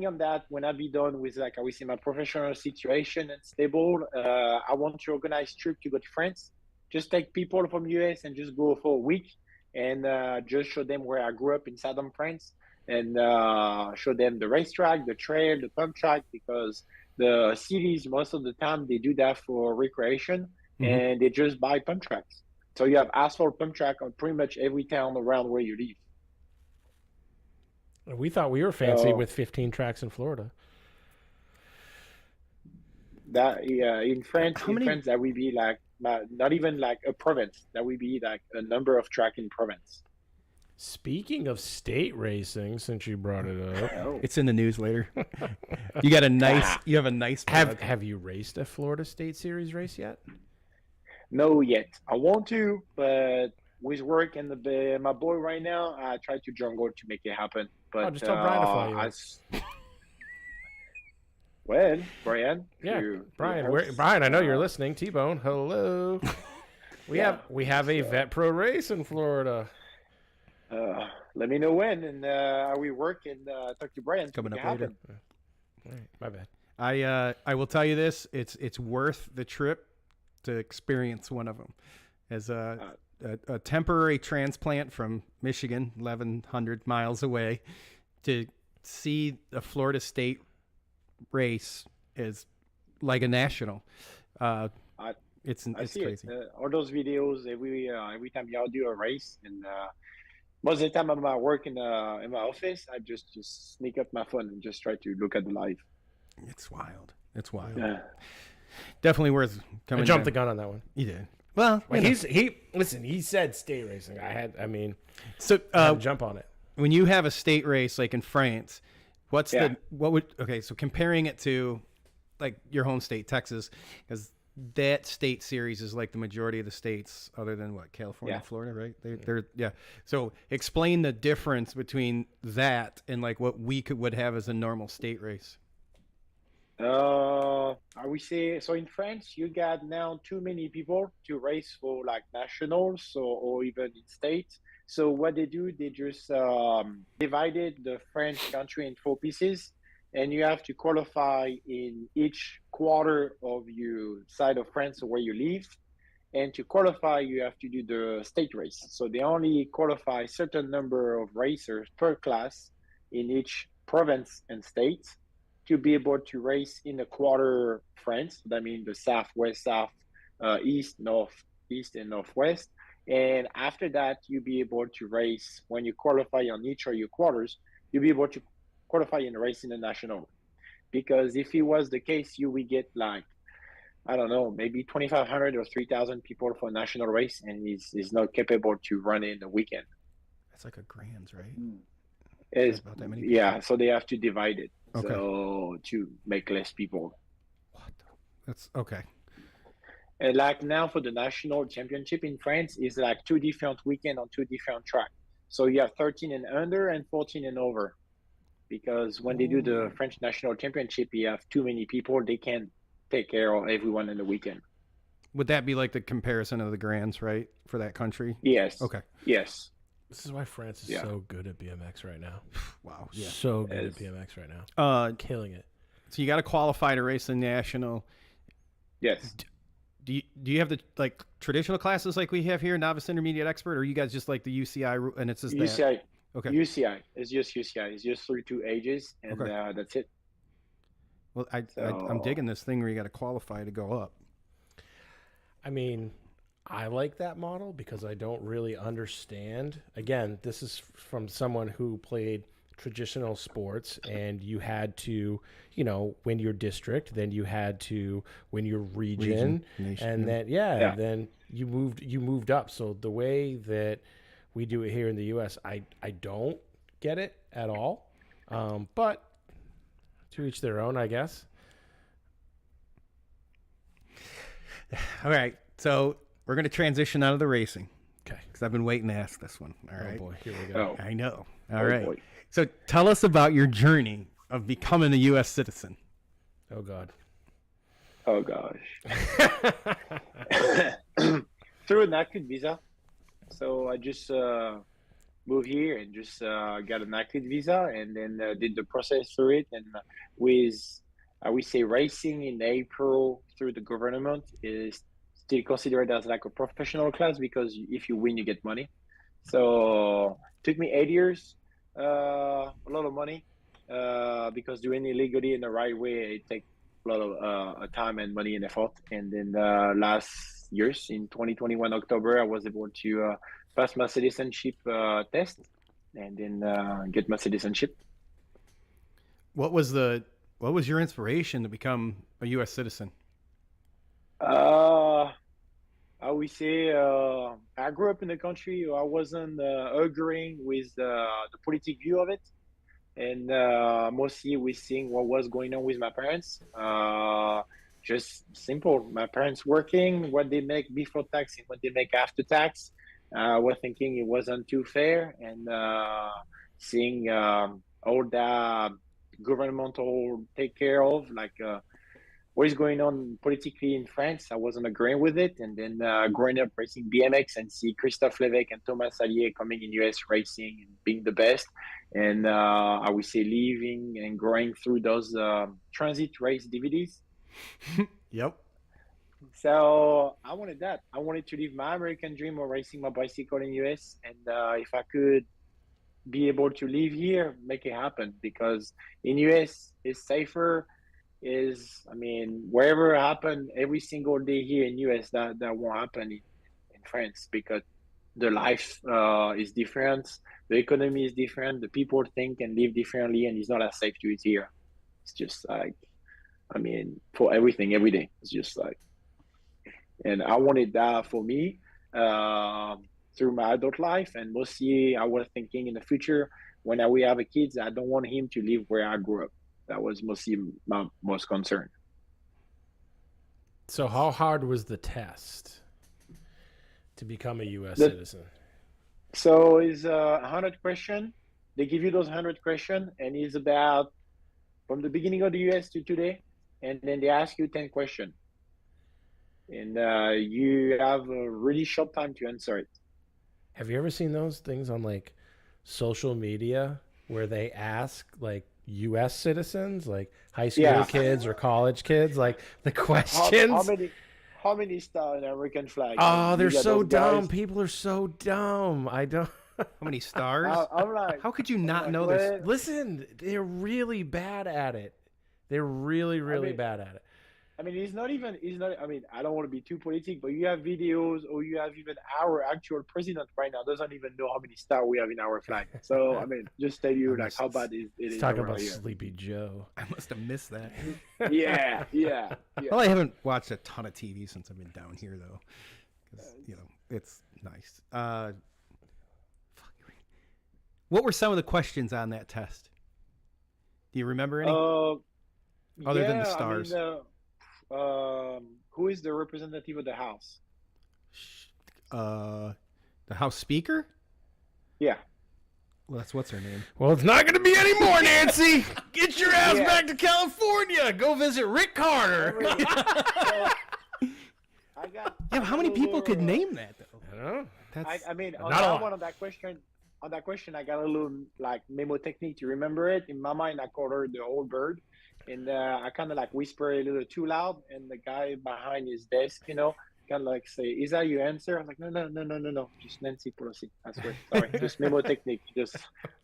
on that when I be done with, like, I will say, my professional situation and stable. I want to organize trip to go to France. Just take people from US and just go for a week and just show them where I grew up in southern France, and show them the racetrack, the trail, the pump track, because the cities, most of the time, they do that for recreation, and they just buy pump tracks. So you have asphalt pump track on pretty much every town around where you live. We thought we were fancy with 15 tracks in Florida. That in France, France, that would be like not even like a province. That would be like a number of track in province. Speaking of state racing, since you brought it up, it's in the news later. You have a nice. Have you raced a Florida State Series race yet? No, yet. I want to, but with work and my boy right now, I try to jungle to make it happen. But just tell Brian to fly you. Well, Brian. Yeah, Brian. I know you're listening. T-Bone, hello. We have a vet pro race in Florida. Let me know when, and I will work and talk to Brian. Coming up later. All right, my bad. I will tell you this: it's worth the trip to experience one of them. As a temporary transplant from Michigan, 1,100 miles away, to see a Florida State race is like a national. It's crazy. All those videos every time y'all do a race, and most of the time I'm at work in my office, I just sneak up my phone and just try to look at the live. It's wild. Yeah. Definitely worth coming. I jumped the gun on that one. You did. Well, he said state racing. So I had to jump on it. When you have a state race like in France, so comparing it to like your home state, Texas, because that state series is like the majority of the states other than California and Florida, right? They're So explain the difference between that and like what we would have as a normal state race. I would say so. In France, you got now too many people to race for like nationals or even in states. So what they do, they just divided the French country in four pieces, and you have to qualify in each quarter of your side of France where you live. And to qualify, you have to do the state race. So they only qualify certain number of racers per class in each province and state to be able to race in the quarter France. That means the south, west, south, east, north, east, and northwest. And after that, you'll be able to race when you qualify on each of your quarters. You'll be able to qualify and race in the national. Because if it was the case, you will get like I don't know, maybe 2,500 or 3,000 people for a national race, and he's not capable to run in the weekend. That's like a grand, right? It's, about that many yeah, so they have to divide it Okay. so to make less people. What? That's okay. And like now for the national championship in France is like 2 different weekends on 2 different tracks. So you have 13 and under and 14 and over. Because when they do the French national championship, you have too many people. They can't take care of everyone in the weekend. Would that be like the comparison of the grands, right, for that country? Yes. Okay. Yes. This is why France is so good at BMX right now. Wow. Yeah. So good at BMX right now. Killing it. So you got to qualify to race the national. Yes. Do you have the like traditional classes like we have here, novice, intermediate, expert, or you guys just like the UCI and it's just UCI. that? Okay. UCI. It's just UCI. It's just 32 ages, and that's it. Well, I'm digging this thing where you got to qualify to go up. I mean, I like that model because I don't really understand. Again, this is from someone who played traditional sports, and you had to, win your district, then you had to win your region nation, and then then you moved up. So the way that we do it here in the U.S., I don't get it at all. But to each their own, I guess. All right, so we're going to transition out of the racing. Okay. Because I've been waiting to ask this one. All right. Oh, boy. Here we go. I know. All right. Boy. So tell us about your journey of becoming a U.S. citizen. Oh, God. Oh, gosh. Through an active visa. So I just moved here and just got an active visa and then did the process through it. And with, I would say, racing in April through the government is still considered as like a professional class because if you win, you get money. So it took me 8 years, a lot of money because doing it legally in the right way, it takes a lot of time and money and effort. And then last years in 2021 October, I was able to pass my citizenship test and then get my citizenship. What was your inspiration to become a U.S. citizen? I would say I grew up in a country where I wasn't agreeing with the politic view of it, and mostly with seeing what was going on with my parents. Just simple. My parents working, what they make before tax and what they make after tax. We're thinking it wasn't too fair, and seeing all that governmental take care of, like what is going on politically in France. I wasn't agreeing with it, and then growing up racing BMX and see Christophe Lévesque and Thomas Allier coming in US racing and being the best, and I would say living and growing through those transit race DVDs. Yep. So I wanted that. I wanted to live my American dream of racing my bicycle in US, and if I could be able to live here, make it happen, because in US it's safer. Wherever it happen every single day here in US, that won't happen in France, because the life is different, the economy is different, the people think and live differently, and it's not as safe to it here. It's just like, for everything, every day, it's just like, and I wanted that for me through my adult life, and mostly I was thinking in the future when we have a kids, I don't want him to live where I grew up. That was mostly my most concern. So how hard was the test to become a U.S. citizen? So it's 100 questions. They give you those 100 questions, and it's about from the beginning of the U.S. to today. and then they ask you 10 questions, and you have a really short time to answer it. Have you ever seen those things on like social media where they ask like U.S. citizens, like high school kids or college kids, like the questions? How many stars in American flag? Oh, they're so dumb. People are so dumb. I don't. How many stars? I'm like, how could you not know this? Listen, they're really bad at it. They're really, really bad at it. I mean, he's not. I mean, I don't want to be too politic, but you have videos, or you have even our actual president right now doesn't even know how many stars we have in our flag. So, I mean, just tell you like how bad it is. Talking about Sleepy Joe. I must have missed that. Yeah. Well, I haven't watched a ton of TV since I've been down here, though. 'Cause, it's nice. What were some of the questions on that test? Do you remember any? Other than the stars. I mean, who is the representative of the House? The House Speaker? Yeah. Well, what's her name? Well, it's not going to be anymore, Nancy. Get your ass back to California. Go visit Rick Carter. How many people could name that, though? I don't know. I mean, on that question, I got a little like memo technique to remember it. In my mind, I called her the old bird, and I kind of like whisper a little too loud, and the guy behind his desk, kind of like say, "Is that your answer?" I'm like, no, just Nancy Pelosi. I swear, sorry, just memo technique, just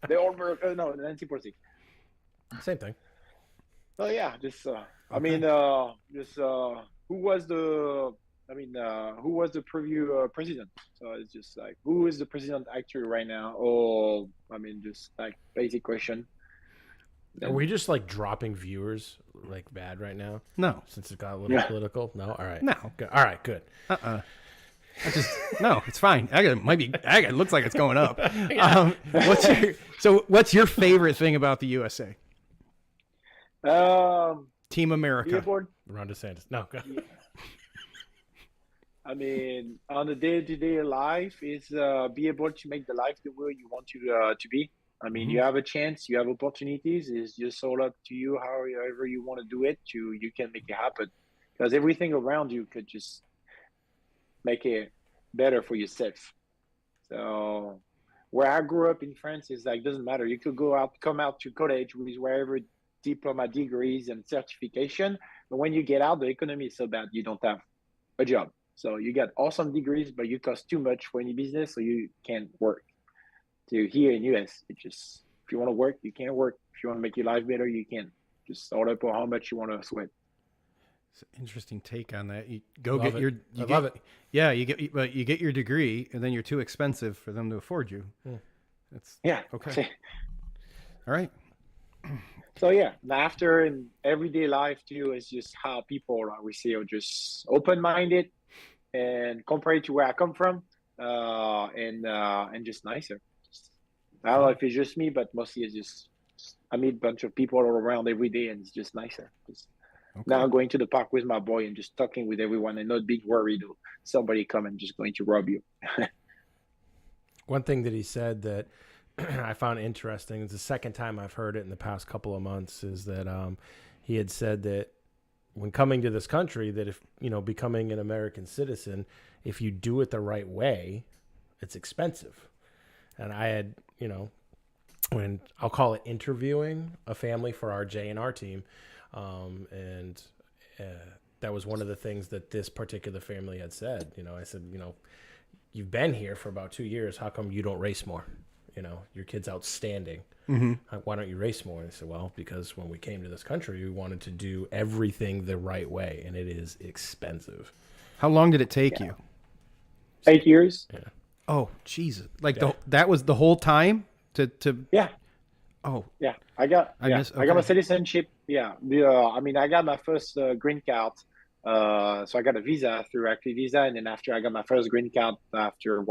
the old bird. No, Nancy Pelosi. Same thing. Oh yeah, just I mean, who was the preview president? So it's just like, who is the president actually right now? Or, I mean, just like basic question. Are we just like dropping viewers like bad right now? No. Since it got a little political? No? All right. No. Good. All right, good. No, it's fine. It looks like it's going up. What's your favorite thing about the USA? Team America. Billboard. Ron DeSantis. No, go. Yeah. I mean, on the day-to-day life is be able to make the life the way you want to be. I mean, you have a chance, you have opportunities. It's just all up to you, however you want to do it. You can make it happen, because everything around you could just make it better for yourself. So, where I grew up in France is like, doesn't matter. You could come out to college with wherever diploma, degrees, and certification, but when you get out, the economy is so bad you don't have a job. So you got awesome degrees, but you cost too much for any business, so you can't work. So here in US, it just, if you want to work, you can't work. If you want to make your life better, you can. Just all up on how much you want to sweat. It's an interesting take on that. You love it. Yeah, you get your degree, and then you're too expensive for them to afford you. That's okay. All right. So yeah, after in everyday life too, is just how people we see are just open-minded, and compared to where I come from, and just nicer. I don't know if it's just me, but mostly it's just I meet a bunch of people all around every day, and it's just nicer. Now I'm going to the park with my boy and just talking with everyone, and not being worried of somebody coming just going to rob you. One thing that he said that I found interesting, it's the second time I've heard it in the past couple of months, is that he had said that when coming to this country, that if, becoming an American citizen, if you do it the right way, it's expensive. And I had, when I'll call it interviewing a family for our J&R team, and that was one of the things that this particular family had said. I said, you've been here for about 2 years. How come you don't race more? Your kid's outstanding. Why don't you race more? And I said, well, because when we came to this country, we wanted to do everything the right way, and it is expensive. How long did it take you? 8 years. Yeah. Oh, Jesus! That was the whole time to. Yeah. Oh. Yeah, I got my citizenship. Yeah, I mean, I got my first green card. So I got a visa through Active Visa, and then after I got my first green card after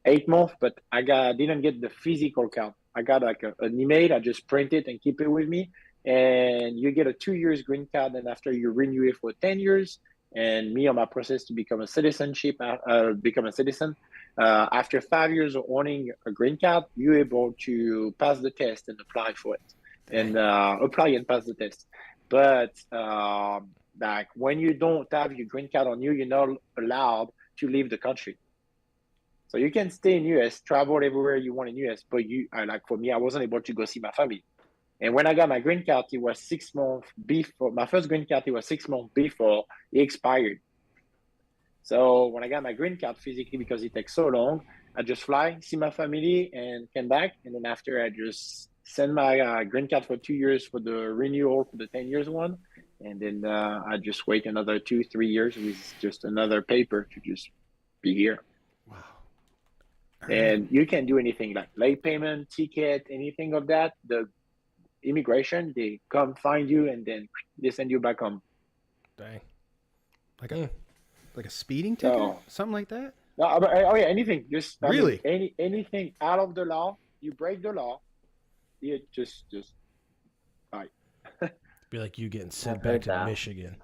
8 months, but I didn't get the physical card. I got like an email. I just print it and keep it with me. And you get a 2 years green card, and after you renew it for 10 years. And me on my process to become a citizen. After 5 years of owning a green card, you're able to pass the test and apply for it, and apply and pass the test. But like when you don't have your green card on you, you're not allowed to leave the country. So you can stay in US, travel everywhere you want in US, but you like for me, I wasn't able to go see my family. And when I got my green card, it was 6 months before my first green card. It was 6 months before it expired. So when I got my green card physically, because it takes so long, I just fly, see my family, and came back. And then after, I just send my green card for 2 years for the renewal for the 10 years one. And then I just wait another 2-3 years with just another paper to just be here. Wow. And you can do anything like late payment, ticket, anything of that. The immigration, they come find you and then they send you back home. Dang. Like a speeding ticket, So, something like that. no, oh yeah, anything. Just Really? Anything out of the law. You break the law, you just bye. Be like you getting sent I've back heard to that. Michigan.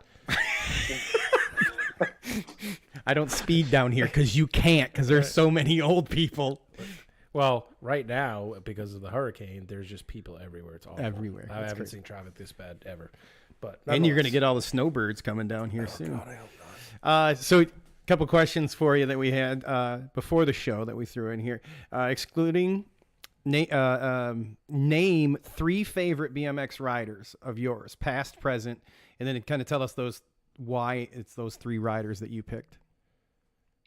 I don't speed down here because you can't, because there's so many old people. Well, right now, because of the hurricane, there's just people everywhere. It's awful. Everywhere. I That's haven't crazy. seen traffic this bad ever. But And you're going to nonetheless. get all the snowbirds coming down here soon. God, I hope not. So a couple questions for you that we had before the show that we threw in here. Excluding name 3 favorite BMX riders of yours, past, present, and then kind of tell us why it's those 3 riders that you picked.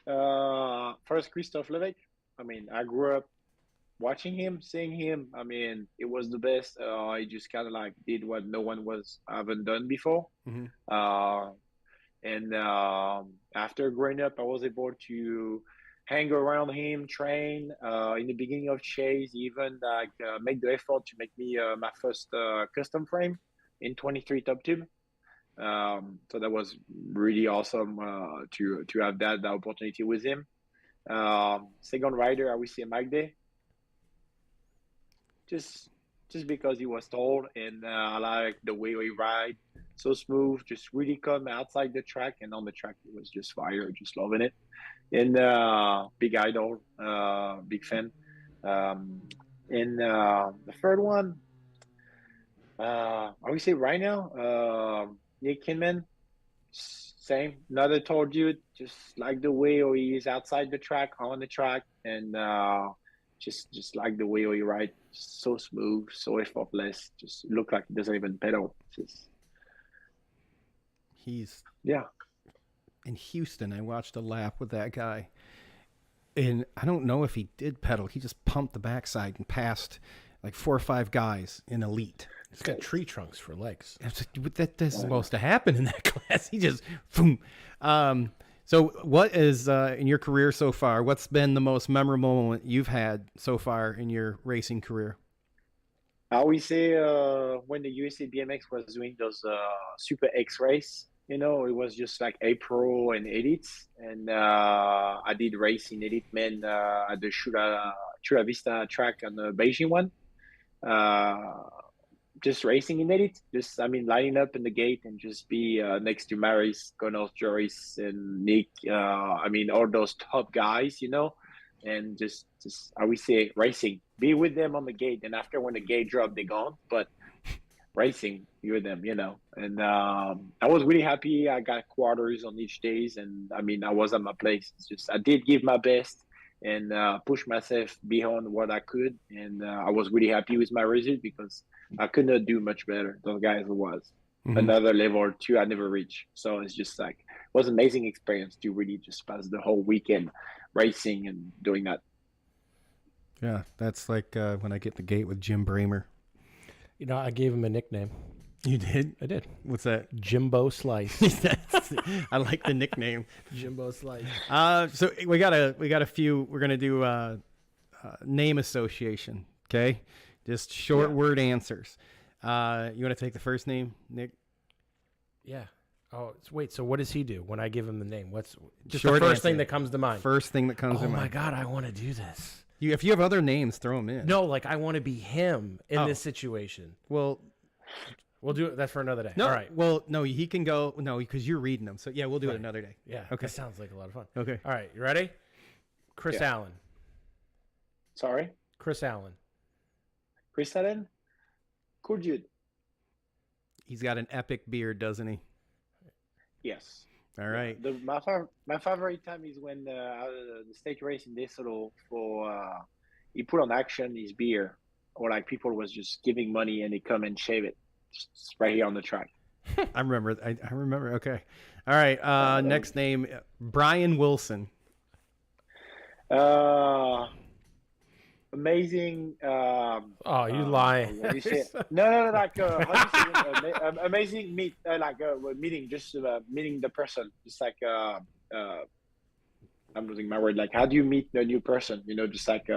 First, Christophe Levesque. I mean, I grew up watching him, seeing him. I mean, it was the best. He just kind of like did what no one haven't done before. Mm-hmm. And after growing up, I was able to hang around him, train. In the beginning of Chase, even like make the effort to make me my first custom frame in 23 top tube. So that was really awesome to have that opportunity with him. Second rider, I would say Magde. Just because he was tall and I like the way he ride, so smooth, just really come outside the track and on the track it was just fire, just loving it. And big idol, big fan. And the third one, I would say right now, Nick Kinman, same, another tall dude, just like the way he is outside the track, on the track, and just like the way he ride, so smooth, so effortless, just look like he doesn't even pedal. He's Yeah. in Houston. I watched a lap with that guy, and I don't know if he did pedal. He just pumped the backside and passed like 4 or 5 guys in elite. It's got tree trunks for legs. That's supposed to happen in that class. He just boom. So what is in your career so far? What's been the most memorable moment you've had so far in your racing career? I always say when the USA BMX was doing those Super X race, it was just like A Pro and Elites, and I did race in Elite Men at the Chula Vista track on the Beijing one. Just racing in Elite, lining up in the gate and just be next to Maris, Connor, Joris, and Nick. All those top guys, and just I would say racing, be with them on the gate, and after when the gate drop, they're gone. But racing, be with them, And I was really happy. I got quarters on each days, and I was at my place. It's just I did give my best and push myself beyond what I could, and I was really happy with my result because I could not do much better. Those guys was another level or 2 I never reached. So it's just like it was an amazing experience to really just pass the whole weekend racing and doing that. Yeah, that's like when I get the gate with Jim Bramer. I gave him a nickname. You did? I did. What's that? Jimbo Slice. I like the nickname. Jimbo Slice. So we got a few. We're gonna do name association. Okay, just short word answers. You want to take the first name, Nick? Yeah. Oh, wait. So what does he do when I give him the name? What's just Short the first answer. thing that comes to mind? First thing that comes to Oh my mind. God, I want to do this. If you have other names, throw them in. No, like I want to be him in Oh. this situation. Well, We'll do it. That's for another day. no. All right. Well, no, he can go. No, because you're reading them. So yeah, we'll do it Right. another day. Yeah. Okay. That sounds like a lot of fun. Okay. All right. You ready? Chris Yeah. Allen. Sorry, Chris Allen. Chris Allen, cool dude. He's got an epic beard, doesn't he? Yes. All right. My favorite time is when the state race in Desoto for he put on action his beer, or like people was just giving money and they come and shave it just right here on the track. I remember. I remember. Okay. All right. Next name, Brian Wilson. Amazing. Oh, you lying. What do you say? No, like how do you say amazing meeting, just meeting the person. Just like I'm losing my word. Like, how do you meet a new person? You know, just like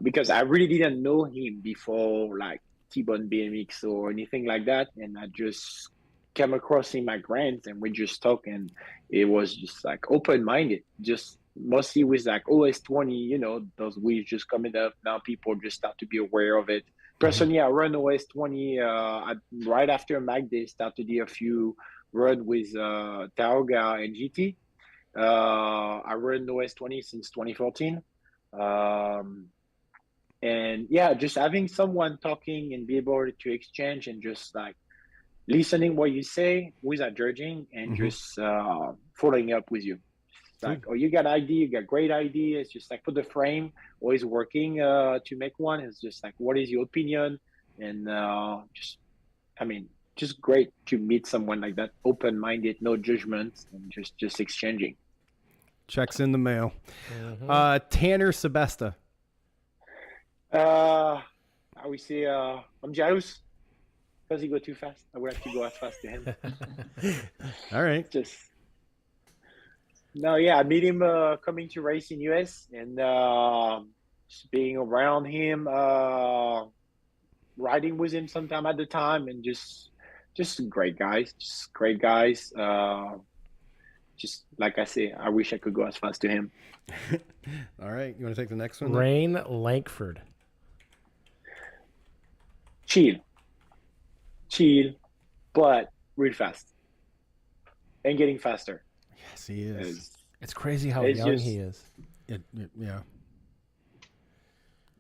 because I really didn't know him before, like T-Bone BMX or anything like that, and I just came across him at Grants, and we just talked, and it was just like open-minded, just mostly with like OS20, you know, those wheels just coming up now, people just start to be aware of it. Personally, I run OS20 right after Mac Day, started to do a few run with Taoga and GT. I run OS20 since 2014. And yeah, just having someone talking and be able to exchange and just like listening what you say without judging and just following up with you. It's like, oh, you got idea, you got great idea. It's just like put the frame, always working to make one. It's just like, what is your opinion? And just great to meet someone like that, open-minded, no judgment, and just exchanging. Checks in the mail. Tanner Sebesta. I would say I'm jealous because he go too fast. I would have to go as fast to him. All right. I meet him coming to race in US and just being around him, riding with him sometime at the time, and just great guys. Just like I say, I wish I could go as fast to him. All right, you want to take the next one? Rain Lankford. Chill, but real fast and getting faster. Yes, he is. It's crazy how young he is. Yeah.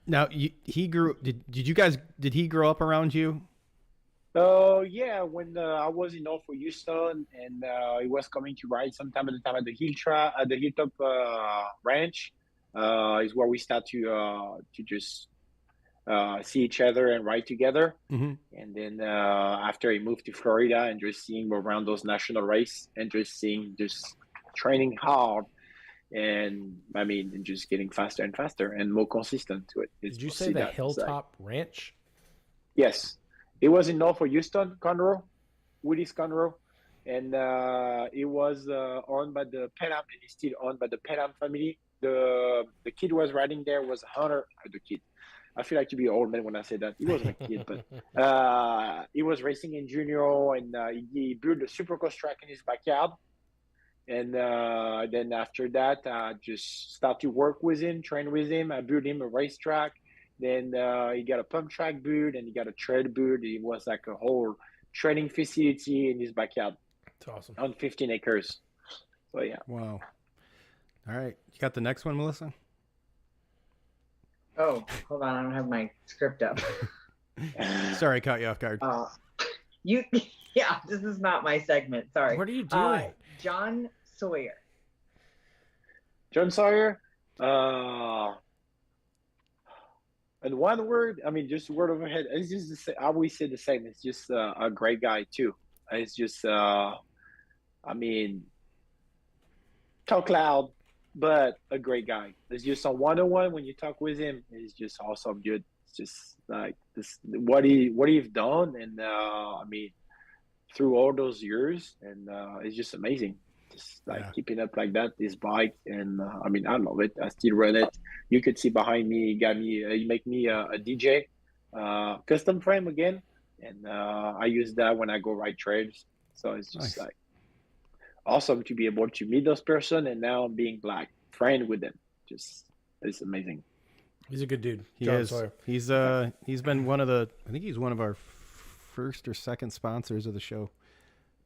Now he grew. Did he grow up around you? Oh yeah, when I was in North Houston and he was coming to ride sometime at the time at the Hilltop Ranch, is where we start to just see each other and ride together. And then after he moved to Florida and just seeing around those national race and just training hard and just getting faster and faster and more consistent to it. Did you say the Hilltop Ranch? Yes. It was in North Houston, Conroe, Woody's Conroe. And it was owned by the Penham, and it's still owned by the Penham family. The kid was riding there was Hunter, the kid. I feel like to be an old man when I say that. He wasn't a kid, but he was racing in junior, and he built a supercross track in his backyard. And then after that, I just started to work with him, train with him. I built him a racetrack. Then he got a pump track build, and he got a tread build. It was like a whole training facility in his backyard. That's awesome. On 15 acres. So yeah. Wow. All right, you got the next one, Melissa? Oh, hold on, I don't have my script up. Sorry, I caught you off guard. Yeah, this is not my segment. Sorry. What are you doing? John Sawyer. John Sawyer. And one word, just word overhead. It's just the same. I always say the same. It's just a great guy too. It's just, talk loud, but a great guy. It's just a one-on-one when you talk with him. It's just awesome, dude. It's just like this, what he's done, and through all those years, and it's just amazing. Just keeping up like that, this bike, and I love it. I still run it. You could see behind me, he make me a DJ, custom frame again, and I use that when I go ride trails. So it's just like awesome to be able to meet those person, and now being like friend with them. Just it's amazing. He's a good dude. He is. He's been one of our first or second sponsors of the show.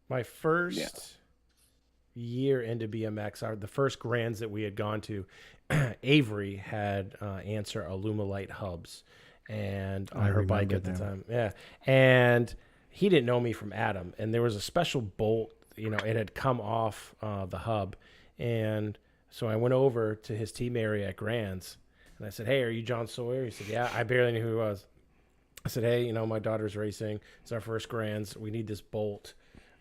My first year into BMX, the first grands that we had gone to, Avery had Answer Alumalite hubs, and I on her bike remember at the them. time. Yeah. And he didn't know me from Adam. And there was a special bolt, you know, it had come off the hub. And so I went over to his team area at Grand's and I said, "Hey, are you John Sawyer?" He said, "Yeah." I barely knew who he was. I said, "Hey, you know, my daughter's racing. It's our first Grands. We need this bolt.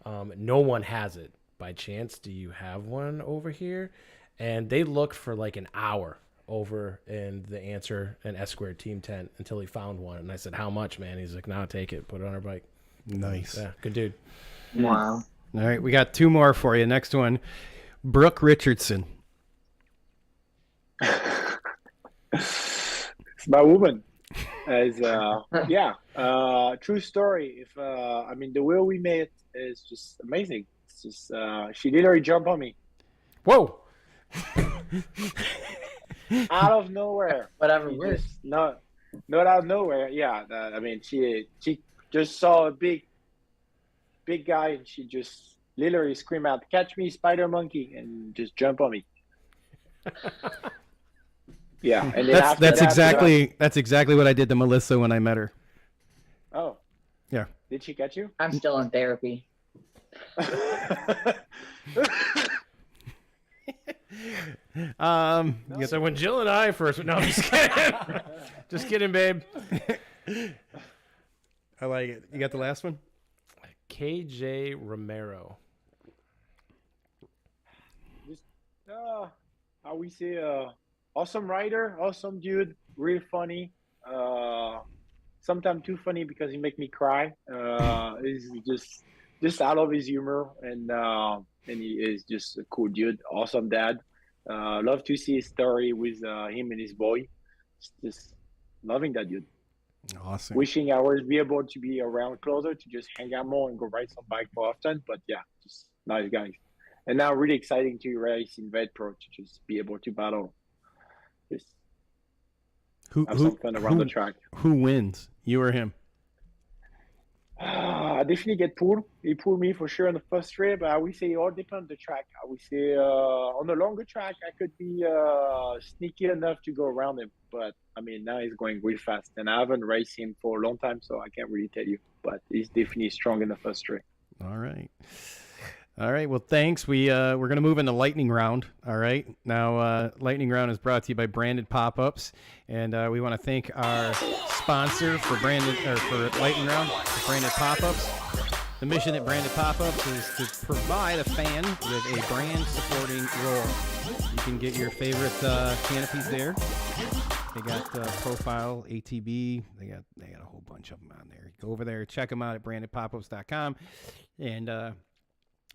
No one has it. By chance, do you have one over here?" And they looked for like an hour over in the Answer and S Squared team tent until he found one. And I said, "How much, man?" He's like, "Nah, take it. Put it on our bike." Nice. Yeah, good dude. Wow. All right, we got 2 more for you. Next one, Brooke Richardson. It's my woman. True story. If I mean, the way we met is just amazing. It's just she literally jumped on me Whoa. out of nowhere. Whatever She works. just not out of nowhere. Yeah, I mean, she just saw a big guy and she just literally screamed out, "Catch me, spider monkey!" and just jump on me. Yeah, and then That's exactly what I did to Melissa when I met her. Oh, Yeah. did she catch you? I'm still in therapy. So when Jill and I first, no, I'm just kidding. Just kidding, babe. I like it. You got the last one? KJ Romero. How we say, awesome rider, awesome dude, real funny. Sometimes too funny because he make me cry. He's just out of his humor, and he is just a cool dude, awesome dad. Love to see his story with him and his boy. Just loving that dude. Awesome. Wishing I was be able to be around closer to just hang out more and go ride some bike more often. But yeah, just nice guys. And now really exciting to race in Vet Pro to just be able to battle. Just have some fun around the track. Who wins? You or him? I definitely get pulled. He pulled me for sure on the first trip, but I would say it all depends on the track. I would say on the longer track, I could be sneaky enough to go around him. But I mean, now he's going really fast, and I haven't raced him for a long time, so I can't really tell you. But he's definitely strong in the first trip. All right. All right. Well, thanks. We're gonna move into lightning round. All right. Now, lightning round is brought to you by Branded Pop-Ups, and we want to thank our sponsor for lightning round, Branded Pop-Ups. The mission at Branded Pop-Ups is to provide a fan with a brand supporting role. You can get your favorite canopies there. They got Profile, ATB. They got a whole bunch of them on there. Go over there, check them out at brandedpopups.com, and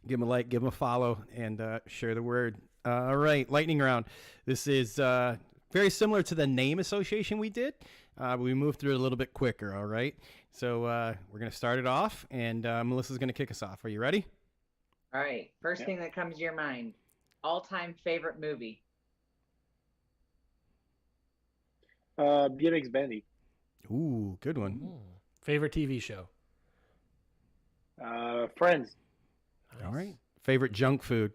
give them a like, give them a follow, and share the word. All right, lightning round. This is very similar to the name association we did, but we moved through it a little bit quicker, all right? So we're going to start it off, and Melissa's going to kick us off. Are you ready? All right. First thing that comes to your mind. All-time favorite movie. BMX Bandy. Ooh, good one. Favorite TV show. Friends. All right. Favorite junk food.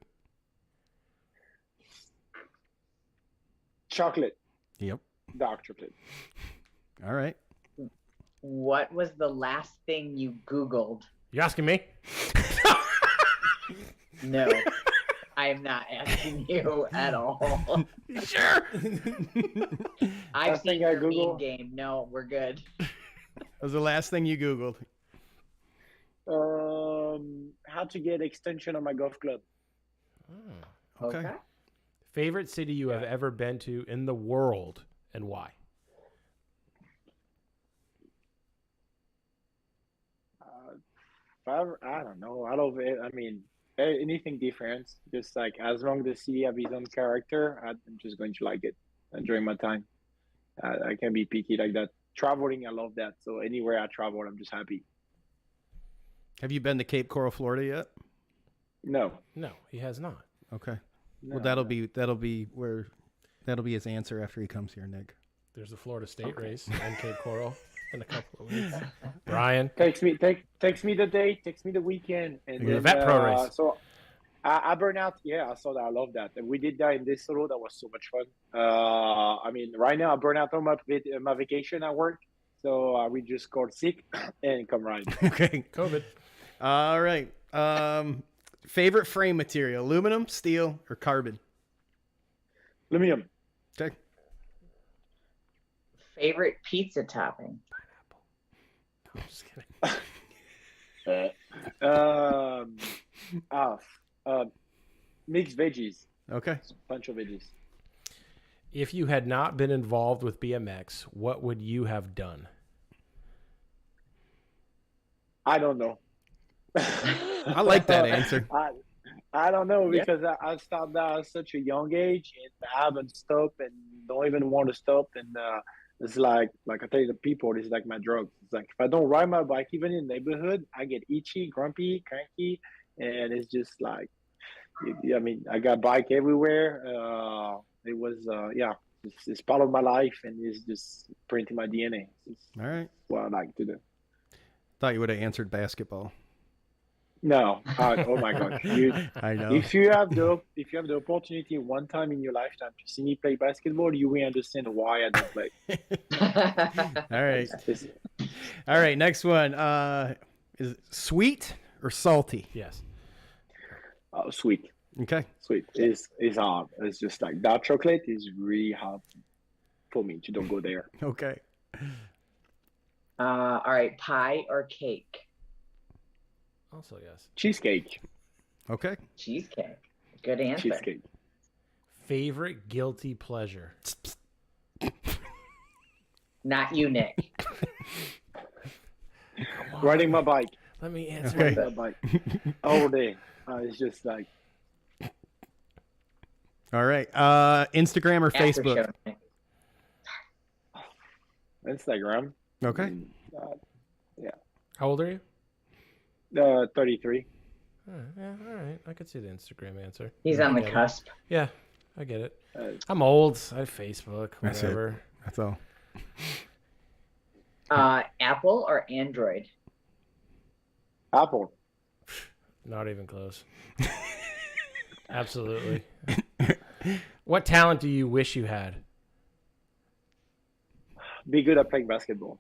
Chocolate. Yep. Dark chocolate. All right. What was the last thing you Googled? You asking me? No, I am not asking you at all. You sure? I've Last seen thing I your Google? meme game. No, we're good. What was the last thing you Googled? How to get extension on my golf club. Okay. Favorite city you have ever been to in the world and why? I don't know. I love it. I mean, anything different. Just like as long as the city have its own character, I'm just going to like it during my time. I can be picky like that. Traveling, I love that. So anywhere I travel, I'm just happy. Have you been to Cape Coral, Florida yet? No. No, he has not. Okay. No, Well, that'll be his answer after he comes here, Nick. There's the Florida State race and Cape Coral in a couple of weeks. Brian. Takes me the day, takes me the weekend, and You're a vet pro race. So I burn out. Yeah, I saw that. I love that. And we did that in this solo. That was so much fun. I mean, right now I burn out on my vacation at work. So we just called sick and come ride. Okay. COVID. All right. Favorite frame material: aluminum, steel, or carbon? Aluminum. Okay. Favorite pizza topping? I'm just kidding. Mixed veggies. Okay. Bunch of veggies. If you had not been involved with BMX, what would you have done? I don't know. I like that answer. I don't know because I started at such a young age and I haven't stopped and don't even want to stop. And it's like I tell you, the people, it's like my drugs. It's like if I don't ride my bike, even in the neighborhood, I get itchy, grumpy, cranky, and it's just like, I mean, I got bike everywhere. It was, it's part of my life and it's just printing my DNA. It's All right. what I like to do. Thought you would have answered basketball. No, oh my God! I know. If you have the opportunity one time in your lifetime to see me play basketball, you will understand why I don't play. All right. All right. Next one. Is it sweet or salty? Yes. Sweet. Okay. Sweet is hard. It's just like dark chocolate is really hard for me to don't go there. Okay. All right, pie or cake? Also, yes. Cheesecake. Okay. Cheesecake. Good answer. Cheesecake. Favorite guilty pleasure? Not you, Nick. Riding my bike. Let me answer. Okay. Riding my bike all day. It's just like All right. Instagram or After Facebook? show, Nick. Instagram. Okay. How old are you? 33. Yeah, all right. I could see the Instagram answer. He's on I the get it. cusp. Yeah, I get it. Uh, I'm old. I have Facebook, That's it. whatever. That's all. Apple or Android? Apple. Not even close. Absolutely. What talent do you wish you had? Be good at playing basketball.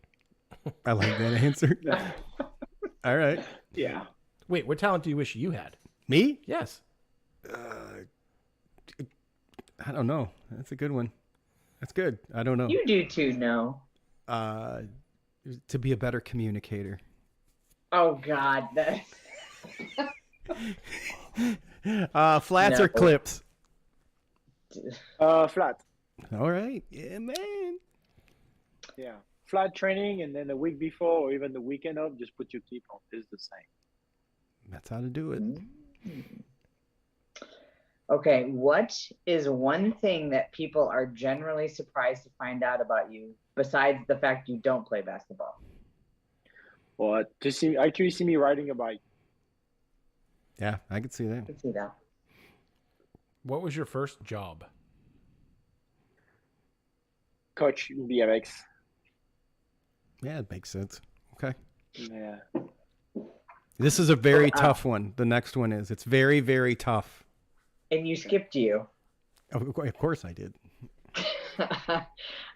I like that answer. All right. Yeah. Wait, what talent do you wish you had? Me? Yes. I don't know. That's a good one. That's good. I don't know. You do too, no. To be a better communicator. Oh God, Flats or No. clips? Flat. All right. Yeah, man. Yeah. Flat training and then the week before or even the weekend of, just put your clip on. It's the same. That's how to do it. Okay, what is one thing that people are generally surprised to find out about you besides the fact you don't play basketball? Or to see me riding a bike. Yeah, I could see that. I can see that. What was your first job? Coach in BMX. Yeah, it makes sense. Okay. Yeah. This is a very tough one. The next one is. It's very, very tough. And you skipped you. Of course I did.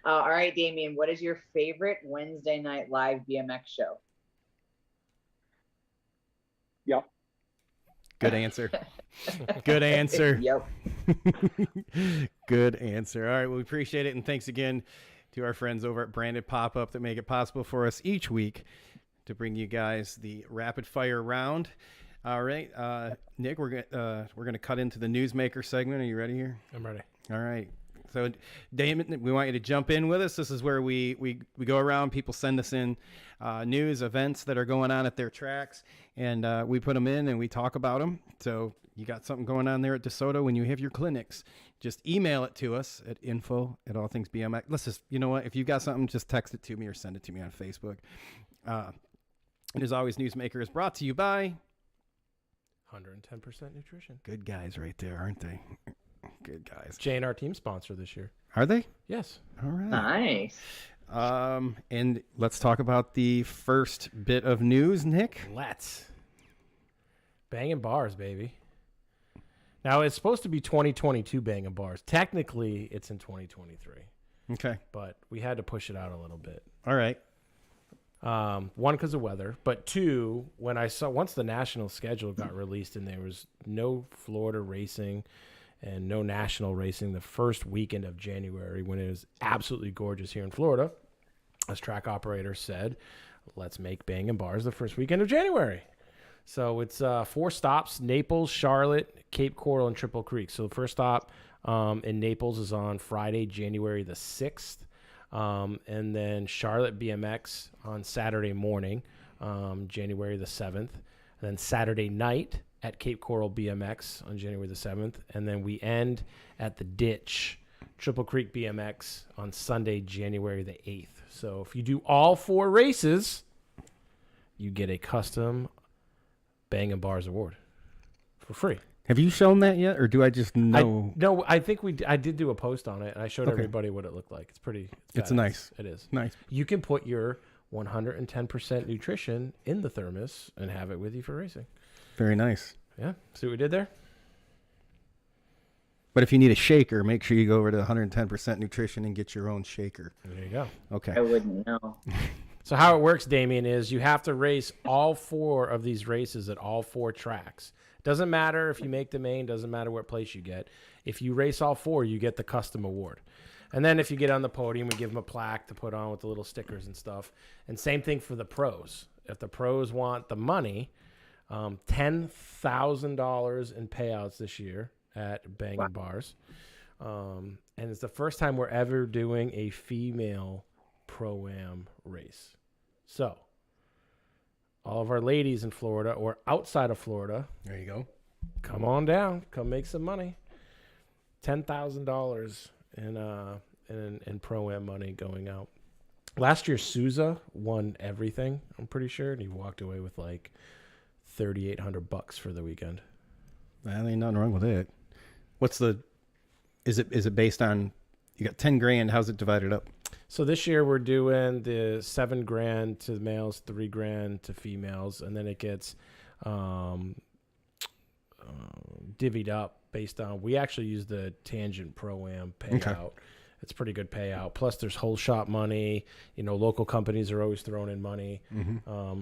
All right, Damien, what is your favorite Wednesday night live BMX show? Yep. Good answer. Good answer. Yep. Good answer. All right. Well, we appreciate it. And thanks again to our friends over at Branded Pop-Up that make it possible for us each week to bring you guys the rapid fire round. All right. Nick, we're gonna cut into the Newsmaker segment. Are you ready here? I'm ready. All right. So, Damon, we want you to jump in with us. This is where we go around. People send us in news, events that are going on at their tracks, and we put them in and we talk about them. So you got something going on there at Desoto when you have your clinics, just email it to us at info@allthingsbmx. Let's just, you know what? If you've got something, just text it to me or send it to me on Facebook. And as always, Newsmaker is brought to you by 110% nutrition. good guys right there, aren't they? Good guys. JNR team sponsor this year. Are they? Yes. All right. Nice. And let's talk about the first bit of news, Nick. Let's. Banging bars, baby. Now, it's supposed to be 2022 banging bars. Technically, it's in 2023. Okay. But we had to push it out a little bit. All right. One, because of weather, but two, when I saw once the national schedule got released and there was no Florida racing and no national racing the first weekend of January when it was absolutely gorgeous here in Florida, as track operator said, let's make Bangin' Bars the first weekend of January. So it's 4 stops: Naples, Charlotte, Cape Coral, and Triple Creek. So the first stop in Naples is on Friday, January the 6th. And then Charlotte BMX on Saturday morning, January the 7th. And then Saturday night at Cape Coral BMX on January the 7th. And then we end at the Ditch, Triple Creek BMX on Sunday, January the 8th. So if you do all 4 races, you get a custom Bangin' Bars award for free. Have you shown that yet, or do I just know? No, I think I did do a post on it, and I showed everybody what it looked like. It's pretty. It's nice. It is nice. You can put your 110% nutrition in the thermos and have it with you for racing. Very nice. Yeah. See what we did there? But if you need a shaker, make sure you go over to 110% nutrition and get your own shaker. There you go. Okay. I wouldn't know. So how it works, Damien, is you have to race all 4 of these races at all 4 tracks. Doesn't matter if you make the main, doesn't matter what place you get. If you race all 4, you get the custom award. And then if you get on the podium, we give them a plaque to put on with the little stickers and stuff. And same thing for the pros. If the pros want the money, $10,000 in payouts this year at Bangin' Bars. And it's the first time we're ever doing a female Pro-Am race. So all of our ladies in Florida or outside of Florida, there you go. Come on down. Come make some money. $10,000 in Pro-Am money going out. Last year, Souza won everything, I'm pretty sure, and he walked away with like $3,800 for the weekend. Well, ain't nothing wrong with it. What's the? Is it based on? You got 10 grand. How's it divided up? So this year we're doing the $7,000 to males, $3,000 to females, and then it gets divvied up based on. We actually use the Tangent Pro-Am payout. Okay. It's pretty good payout. Plus, there's whole shot money. You know, local companies are always throwing in money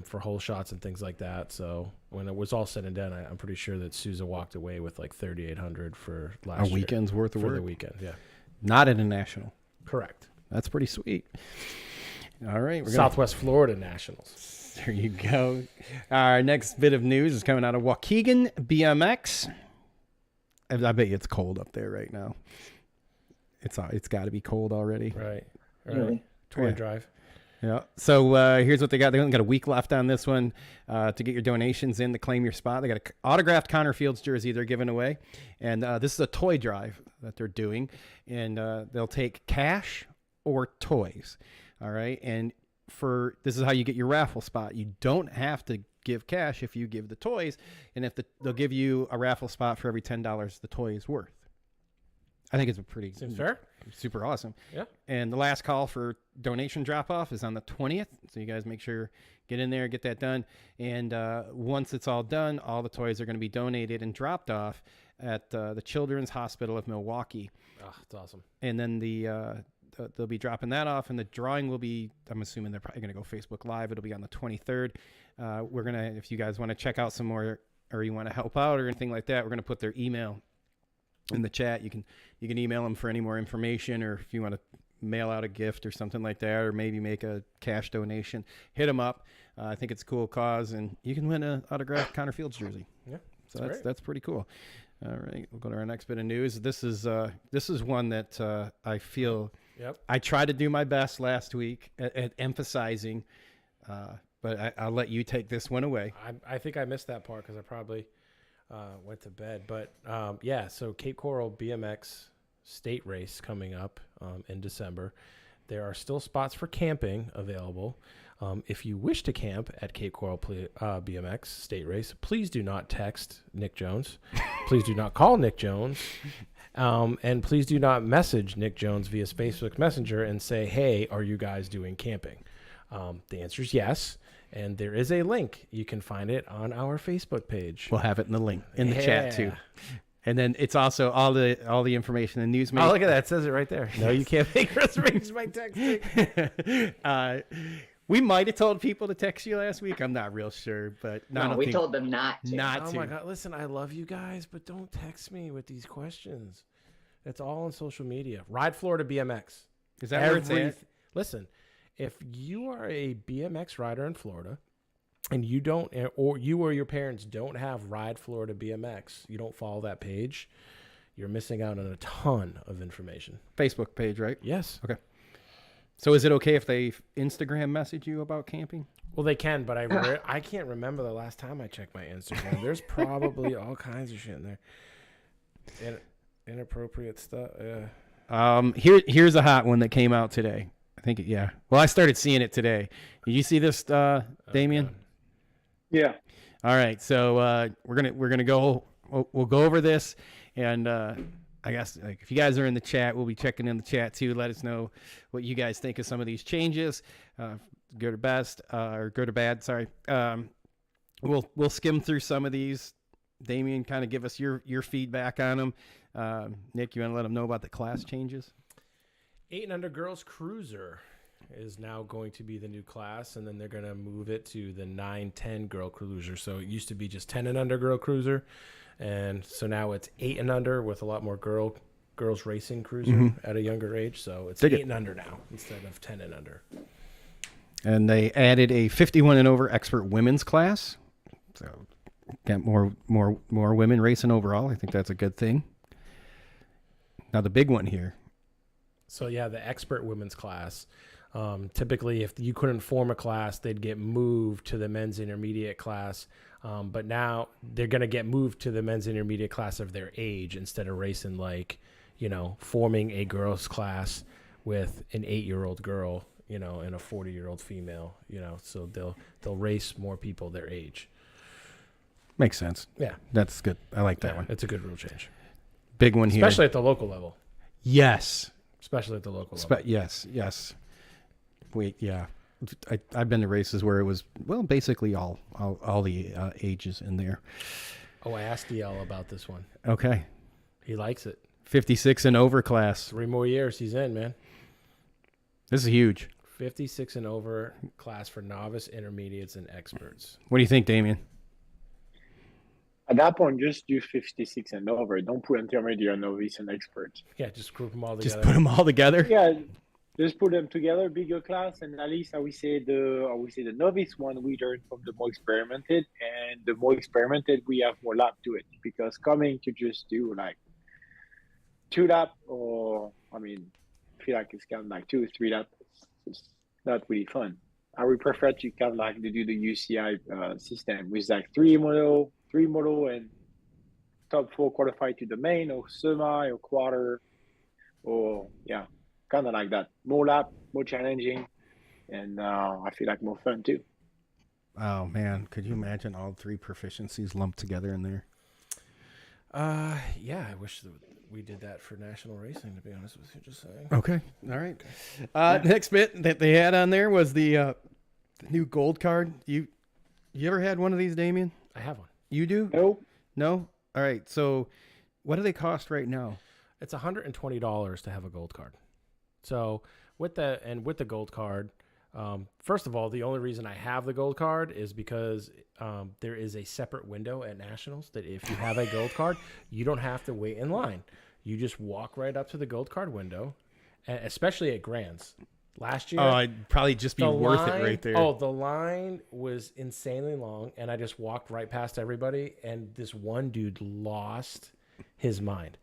for whole shots and things like that. So when it was all said and done, I'm pretty sure that Souza walked away with like $3,800 for last year. A weekend's worth of work. For the weekend, yeah. Not at a national. Correct. That's pretty sweet. All right. Southwest Florida Nationals. There you go. Our next bit of news is coming out of Waukegan BMX. I bet you it's cold up there right now. It's got to be cold already. Right. Really? Tour drive. Yeah. So here's what they got. They only got a week left on this one to get your donations in to claim your spot. They got an autographed Connor Fields jersey they're giving away. And this is a toy drive that they're doing. And they'll take cash or toys. All right. And this is how you get your raffle spot. You don't have to give cash if you give the toys. And they'll give you a raffle spot for every $10 the toy is worth. I think it's a pretty Seems fair. Super awesome. Yeah. And the last call for donation drop-off is on the 20th. So you guys make sure, get in there, get that done. And once it's all done, all the toys are going to be donated and dropped off at the Children's Hospital of Milwaukee. Oh, that's awesome. And then they'll be dropping that off, and the drawing will be, I'm assuming they're probably going to go Facebook Live. It'll be on the 23rd. We're going to, if you guys want to check out some more or you want to help out or anything like that, we're going to put their email in the chat. You can email them for any more information, or if you want to mail out a gift or something like that, or maybe make a cash donation, hit them up. I think it's a cool cause, and you can win an autographed Connor Fields jersey. Yeah. So that's pretty cool. All right, we'll go to our next bit of news. This is one that I feel I tried to do my best last week at emphasizing, but I'll let you take this one away. I think I missed that part because I probably went to bed. But so Cape Coral BMX state race coming up in December. There are still spots for camping available. If you wish to camp at Cape Coral BMX state race, please do not text Nick Jones. Please do not call Nick Jones. And please do not message Nick Jones via Facebook Messenger and say, hey, are you guys doing camping? The answer is yes. And there is a link. You can find it on our Facebook page. We'll have it in the link in the chat too. And then it's also all the information and news. Oh, look at that. It says it right there. No, you can't make reservations by texting. We might have told people to text you last week. I'm not real sure, but No, we told them not to. Oh my God! Listen, I love you guys, but don't text me with these questions. It's all on social media. Ride Florida BMX. Is that where it's at? Listen, if you are a BMX rider in Florida, and you don't, or you or your parents don't have Ride Florida BMX, you don't follow that page, you're missing out on a ton of information. Facebook page, right? Yes. Okay. So is it okay if they Instagram message you about camping? Well, they can, but I can't remember the last time I checked my Instagram. There's probably all kinds of shit in there. Inappropriate stuff. Here's a hot one that came out today. I think well, I started seeing it today. Did you see this, Damien? Yeah. All right, so we're gonna go. We'll go over this, and I guess if you guys are in the chat, we'll be checking in the chat too. Let us know what you guys think of some of these changes, good or best, or good or bad. Sorry. We'll skim through some of these. Damien, kind of give us your feedback on them. Nick, you want to let them know about the class changes? 8 and under girls cruiser is now going to be the new class, and then they're going to move it to the 9-10 girl cruiser. So it used to be just 10 and under girl cruiser, and so now it's 8 and under with a lot more girls racing cruiser at a younger age. So it's 8 and under now instead of 10 and under. And they added a 51 and over expert women's class. So got more women racing overall. I think that's a good thing. Now the big one here. So yeah, the expert women's class. Typically, if you couldn't form a class, they'd get moved to the men's intermediate class. But now they're going to get moved to the men's intermediate class of their age instead of racing forming a girls class with an 8-year-old girl, and a 40-year-old female, so they'll race more people their age. Makes sense. Yeah. That's good. I like that one. It's a good rule change. Big one here. Especially at the local level. Yes. Especially at the local level. Yes. Wait, yeah. I've been to races where it was, basically all the ages in there. Oh, I asked DL about this one. Okay. He likes it. 56 and over class. 3 more years, he's in, man. This is huge. 56 and over class for novice, intermediates, and experts. What do you think, Damien? At that point, just do 56 and over. Don't put intermediate, novice, and expert. Yeah, just group them all together. Just put them all together? Yeah, just put them together, bigger class, and at least I would say the novice one we learn from the more experimented, and the more experimented we have more lap to it. Because coming to just do 2 lap, or I feel like it's kind of 2 or 3 lap, it's not really fun. I would prefer to kind of to do the UCI system with 3 moto and top 4 qualify to the main or semi or quarter, or kind of like that. More lap, more challenging, and I feel like more fun too. Oh man, could you imagine all 3 proficiencies lumped together in there? Yeah, I wish that we did that for national racing, to be honest with you, just saying. Okay. All right. Next bit that they had on there was the new gold card. You ever had one of these, Damien? I have one. You do? Nope. No? All right. So what do they cost right now? It's $120 to have a gold card. So with the gold card, first of all, the only reason I have the gold card is because there is a separate window at nationals that if you have a gold card, you don't have to wait in line. You just walk right up to the gold card window, especially at Grands. Last year, it'd probably just be worth it right there. Oh, the line was insanely long, and I just walked right past everybody, and this one dude lost his mind.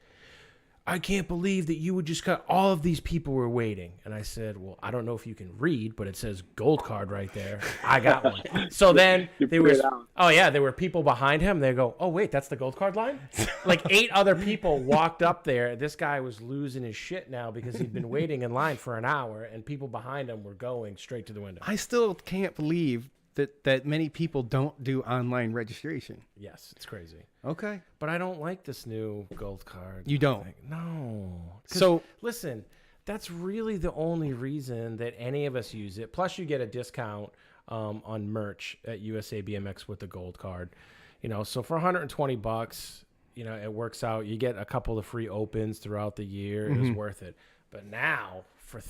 I can't believe that you would just cut all of these people were waiting. And I said, well, I don't know if you can read, but it says gold card right there. I got one. So then there were people behind him. They go, oh, wait, that's the gold card line? 8 other people walked up there. This guy was losing his shit now because he'd been waiting in line for an hour, and people behind him were going straight to the window. I still can't believe that many people don't do online registration. Yes, it's crazy. Okay. But I don't like this new gold card. You don't? No. So listen, that's really the only reason that any of us use it. Plus you get a discount on merch at USA BMX with the gold card. So for $120, it works out. You get a couple of free opens throughout the year. It's worth it. But now for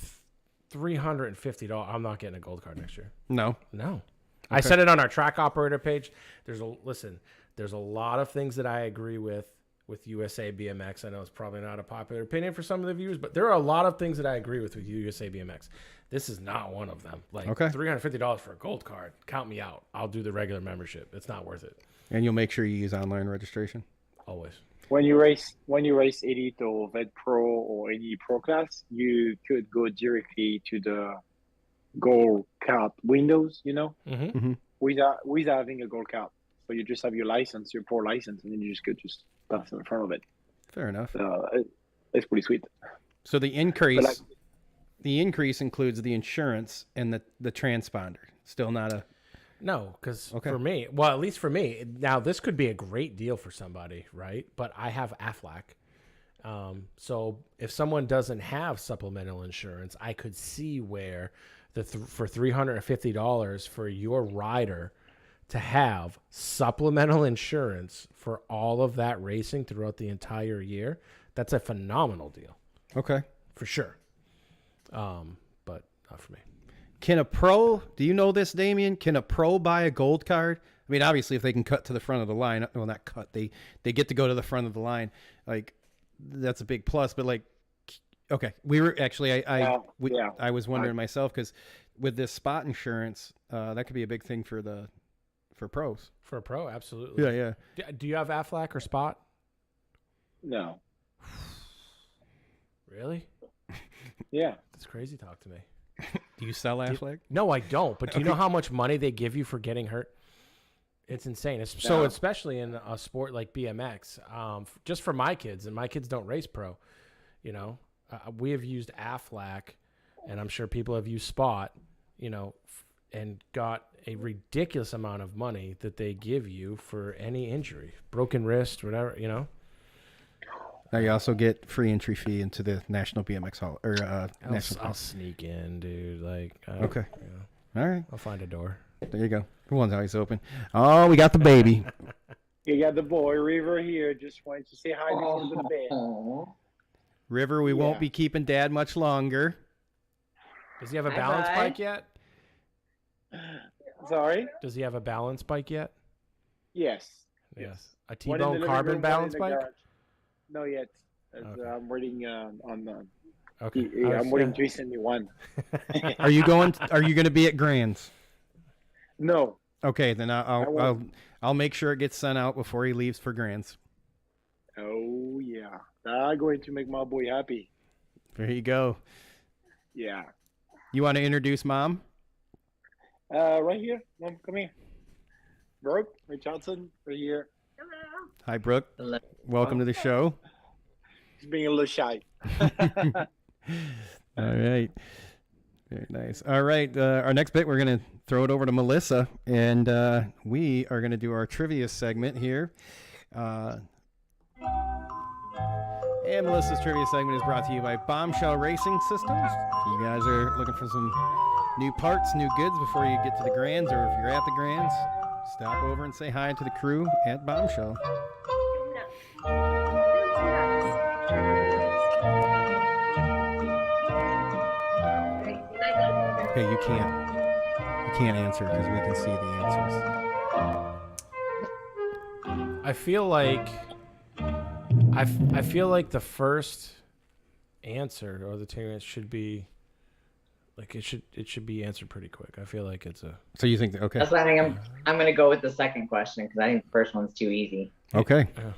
$350. I'm not getting a gold card next year. No. No. I said it on our track operator page. There's a lot of things that I agree with USA BMX. I know it's probably not a popular opinion for some of the viewers, but there are a lot of things that I agree with USA BMX. This is not one of them. Like $350 for a gold card. Count me out. I'll do the regular membership. It's not worth it. And you'll make sure you use online registration? Always. When you race Elite or Vet Pro or any pro class, you could go directly to the gold card windows, without having a gold card. So you just have your license, your pro license, and then you just could just pass in front of it. Fair enough. It's pretty sweet. So the increase includes the insurance and the transponder. Still not a... No, because for me, well, at least for me, now this could be a great deal for somebody, right? But I have Aflac. So if someone doesn't have supplemental insurance, I could see where for $350 for your rider to have supplemental insurance for all of that racing throughout the entire year, that's a phenomenal deal. Okay. For sure. But not for me. Can a pro, do you know this, Damien? Can a pro buy a gold card? I mean, obviously, if they can cut to the front of the line, well, not cut, they get to go to the front of the line. Like, that's a big plus. But, like, okay, we were actually, I was wondering myself, because with this spot insurance, that could be a big thing for pros. For a pro, absolutely. Yeah. Do you have Aflac or Spot? No. Really? Yeah. That's crazy talk to me. Do you sell Aflac? No, I don't. But do you know how much money they give you for getting hurt? It's insane. So especially in a sport like BMX, just for my kids, and my kids don't race pro, we have used Aflac, and I'm sure people have used Spot, and got a ridiculous amount of money that they give you for any injury, broken wrist, whatever, Now you also get free entry fee into the National BMX Hall I'll sneak in, dude. Okay. All right. I'll find a door. There you go. The one's always open. Oh, we got the baby. You got the boy River here. Just wanted to say hi before the bed. River, we won't be keeping Dad much longer. Does he have a balance bike yet? Sorry? Does he have a balance bike yet? Yes. A T-bone carbon balance bike? No, yet. I'm waiting on the. Okay. I'm waiting to send me one. Are you going to be at Grands? No. Okay, then I'll make sure it gets sent out before he leaves for Grands. Oh yeah, I'm going to make my boy happy. There you go. Yeah. You want to introduce Mom? Right here. Mom, come here. Brooke Richardson, right here. Hello. Hi, Brooke. Hello. Welcome to the show. He's being a little shy. All right. Very nice. All right. Our next bit, we're going to throw it over to Melissa, and we are going to do our trivia segment here. And Melissa's trivia segment is brought to you by Bombshell Racing Systems. If you guys are looking for some new parts, new goods before you get to the Grands, or if you're at the Grands, stop over and say hi to the crew at Bombshell. Okay, you can't answer because we can see the answers. I feel like the first answer or the two answers should be like it should be answered pretty quick. I feel like it's a. So you think okay? That's why I'm going to go with the second question because I think the first one's too easy. Okay. Yeah.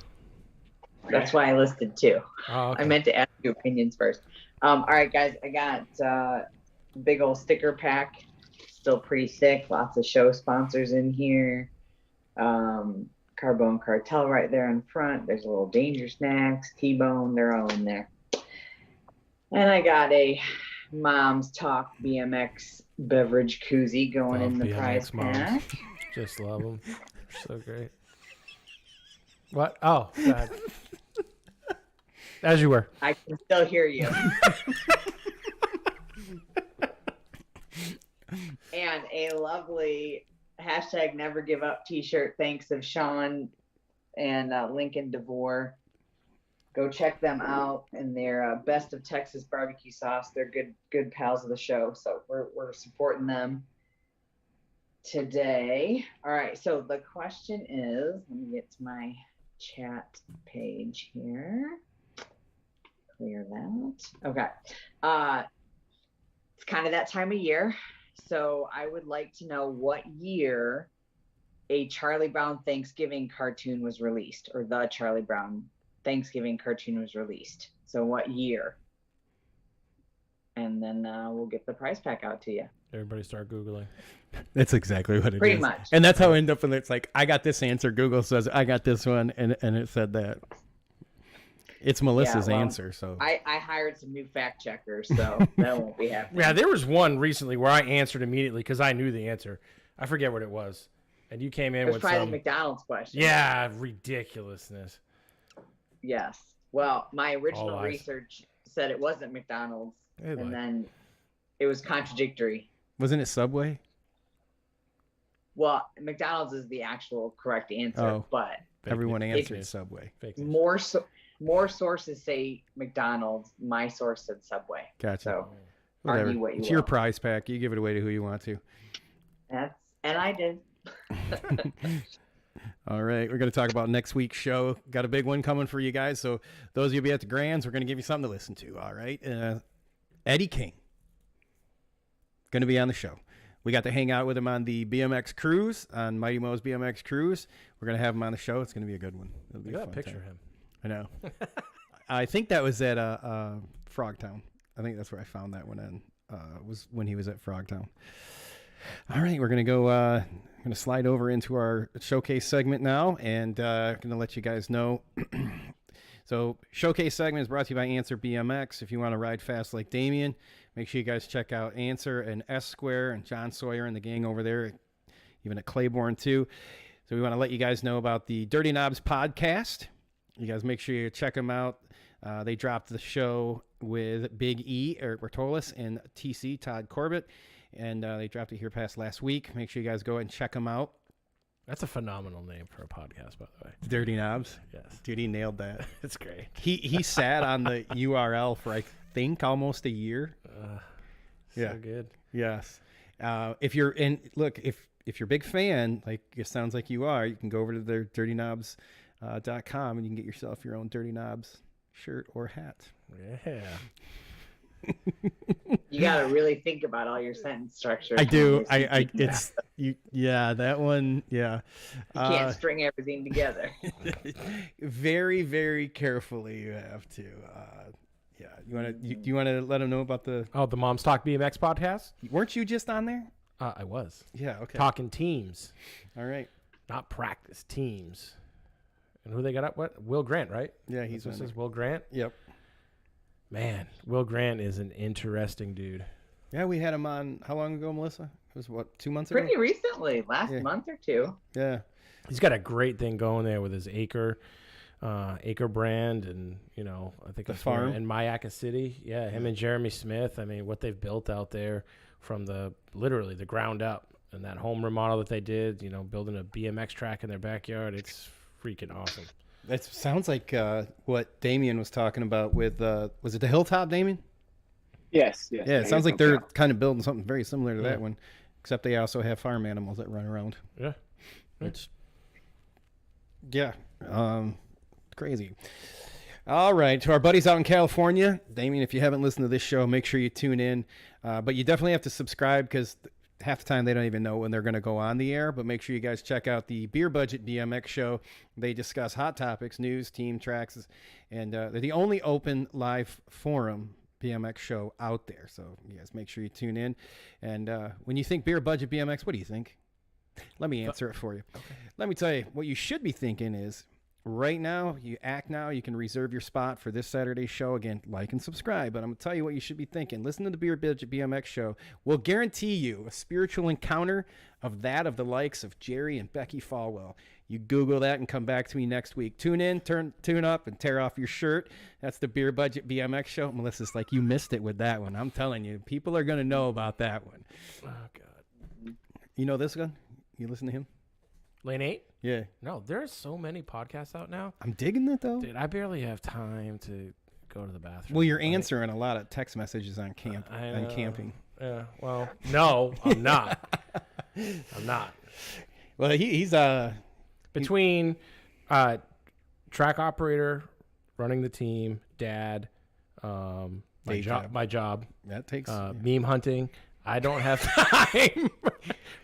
That's why I listed two. Oh, okay. I meant to ask you opinions first. All right, guys, I got big old sticker pack. Still pretty sick. Lots of show sponsors in here. Carbone Cartel right there in front. There's a little Danger Snacks, T-Bone. They're all in there. And I got a Mom's Talk BMX beverage koozie going in the BMX prize pack. Just love them. So great. What? Oh, go ahead. As you were. I can still hear you. And a lovely #NeverGiveUp t-shirt. Thanks of Sean and Lincoln DeVore. Go check them out and their Best of Texas barbecue sauce. They're good pals of the show, so we're supporting them today. All right, so the question is, let me get to my chat page here. Clear that. Okay. It's kind of that time of year, so I would like to know what year a Charlie Brown Thanksgiving cartoon was released, or the Charlie Brown Thanksgiving cartoon was released. So what year? And then we'll get the prize pack out to you. Everybody start Googling. That's exactly what it is. Pretty much. And that's how I end up with it. It's like, I got this answer. Google says, I got this one. And it said that. It's Melissa's answer. So I hired some new fact checkers, so that won't be happening. Yeah, there was one recently where I answered immediately because I knew the answer. I forget what it was. And you came in with probably some... the McDonald's question. Yeah, ridiculousness. Yes. Well, my original research said it wasn't McDonald's, and then it was contradictory. Wasn't it Subway? Well, McDonald's is the actual correct answer, but everyone answered Subway. More sources say McDonald's. My source said Subway. Gotcha. So whatever. argue what you It's will. your prize pack. You give it away to who you want to. And I did. All right, we're going to talk about next week's show. Got a big one coming for you guys. So those of you be at the Grands, we're going to give you something to listen to. All right, Eddie King going to be on the show. We got to hang out with him on the BMX cruise, on Mighty Mo's BMX cruise. We're going to have him on the show. It's going to be a good one. It'll be You a got a fun picture time. of him. I know. I think that was at Frogtown. I think that's where I found that one in. Was when he was at Frogtown. All right, we're going to go... I'm going to slide over into our showcase segment now, and I'm going to let you guys know. So showcase segment is brought to you by Answer BMX. If you want to ride fast like Damien, make sure you guys check out Answer and S Square and John Sawyer and the gang over there, even at Claiborne too. So we want to let you guys know about the Dirty Knobs podcast. You guys make sure you check them out. They dropped the show with Big E, Eric Bertolis, and TC, Todd Corbett. And they dropped it here past last week. Make sure you guys go and check them out. That's a phenomenal name for a podcast, by the way. Dirty Knobs. Yes. Dude, he nailed that. It's great. He sat on the URL for, I think, almost a year. So good. Yes. If you're if you're a big fan, like it sounds like you are, you can go over to their dirtyknobs.com and you can get yourself your own Dirty Knobs shirt or hat. Yeah. You got to really think about all your sentence structure. I do. It's you. Yeah, that one. Yeah. You can't string everything together. Very, very carefully. You have to. Yeah. Do you want to let them know about the Moms Talk BMX podcast? Weren't you just on there? I was. Yeah. Okay. Talking teams. All right. Not practice, teams. And who they got up? What? Will Grant, right? Yeah, he's this is Will Grant. Yep. Man, Will Grant is an interesting dude. Yeah, we had him on how long ago, Melissa? It was what, 2 months ago? Pretty recently, last month or two. Yeah. He's got a great thing going there with his Acre brand, and I think the farm in Mayaka City. Yeah, him and Jeremy Smith. I mean, what they've built out there from literally the ground up, and that home remodel that they did. Building a BMX track in their backyard. It's freaking awesome. That sounds like what Damien was talking about with was it the Hilltop, Damien? Yes. Yeah, it sounds like they're kind of building something very similar to that one, except they also have farm animals that run around. Yeah. Which, crazy. All right, to our buddies out in California, Damien, if you haven't listened to this show, make sure you tune in. But you definitely have to subscribe because half the time they don't even know when they're going to go on the air. But make sure you guys check out the Beer Budget BMX Show. They discuss hot topics, news, team tracks, and they're the only open live forum BMX show out there. So you guys make sure you tune in. And when you think Beer Budget BMX, what do you think? Let me answer it for you. Okay. Let me tell you, what you should be thinking is, right now, you can reserve your spot for this Saturday's show. Again, like and subscribe. But I'm going to tell you what you should be thinking. Listen to the Beer Budget BMX Show. We'll guarantee you a spiritual encounter of the likes of Jerry and Becky Falwell. You Google that and come back to me next week. Tune in, tune up, and tear off your shirt. That's the Beer Budget BMX Show. Melissa's like, you missed it with that one. I'm telling you, people are going to know about that one. Oh, God. You know this one? You listen to him? Lane 8? Yeah. No, there's so many podcasts out now. I'm digging it, though. Dude, I barely have time to go to the bathroom. Well, you're answering a lot of text messages on camping. Yeah, well, no, I'm not. I'm not. Well, he's between track operator, running the team, dad, my job. That takes meme hunting. I don't have time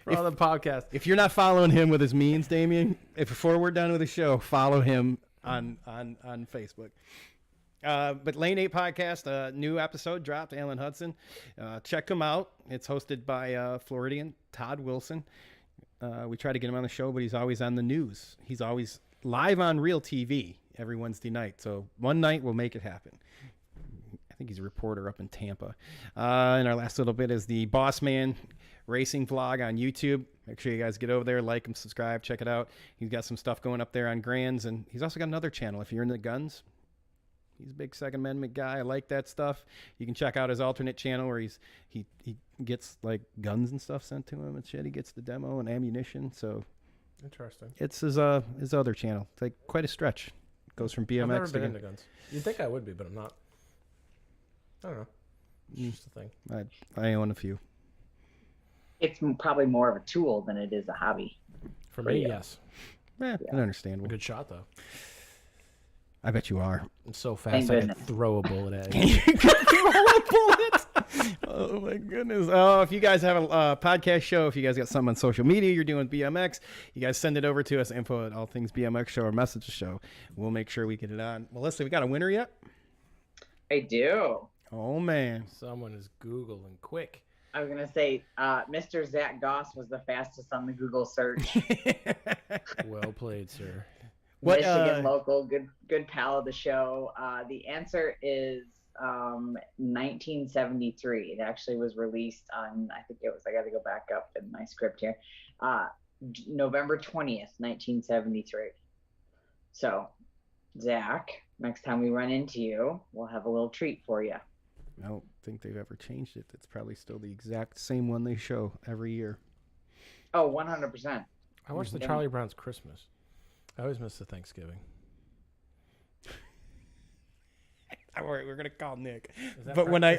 for all the podcasts. If you're not following him with his memes, Damien, before we're done with the show, follow him on Facebook. But Lane 8 podcast, new episode dropped, Alan Hudson. Check him out. It's hosted by Floridian Todd Wilson. We try to get him on the show, but he's always on the news. He's always live on Real TV every Wednesday night. So one night we'll make it happen. I think he's a reporter up in Tampa. And our last little bit is the Boss Man Racing vlog on YouTube. Make sure you guys get over there, like him, subscribe, check it out. He's got some stuff going up there on Grands, and he's also got another channel if you're into guns. He's a big Second Amendment guy. I like that stuff. You can check out his alternate channel where he gets like guns and stuff sent to him and shit. He gets the demo and ammunition. So interesting. It's his other channel. It's like quite a stretch. It goes from BMX. I've never been into guns. You'd think I would be, but I'm not. I don't know. It's just a thing. I own a few. It's probably more of a tool than it is a hobby. For me, yes. Understandable. Good shot though. I bet you are. I'm so fast I can throw a bullet at you. You can throw a bullet? Oh, my goodness. Oh, if you guys have a podcast show, if you guys got something on social media you're doing BMX, you guys send it over to us, info at All Things BMX Show or message the show. We'll make sure we get it on. Melissa, we got a winner yet? I do. Oh, man. Someone is Googling quick. I was going to say, Mr. Zach Goss was the fastest on the Google search. Well played, sir. Michigan local, good pal of the show. The answer is 1973. It actually was released on, I got to go back up in my script here, November 20th, 1973. So, Zach, next time we run into you, we'll have a little treat for you. I don't think they've ever changed it. It's probably still the exact same one they show every year. Oh, 100%. I watched the Charlie Brown's Christmas. I always miss the Thanksgiving. All right, we're gonna call Nick. But when I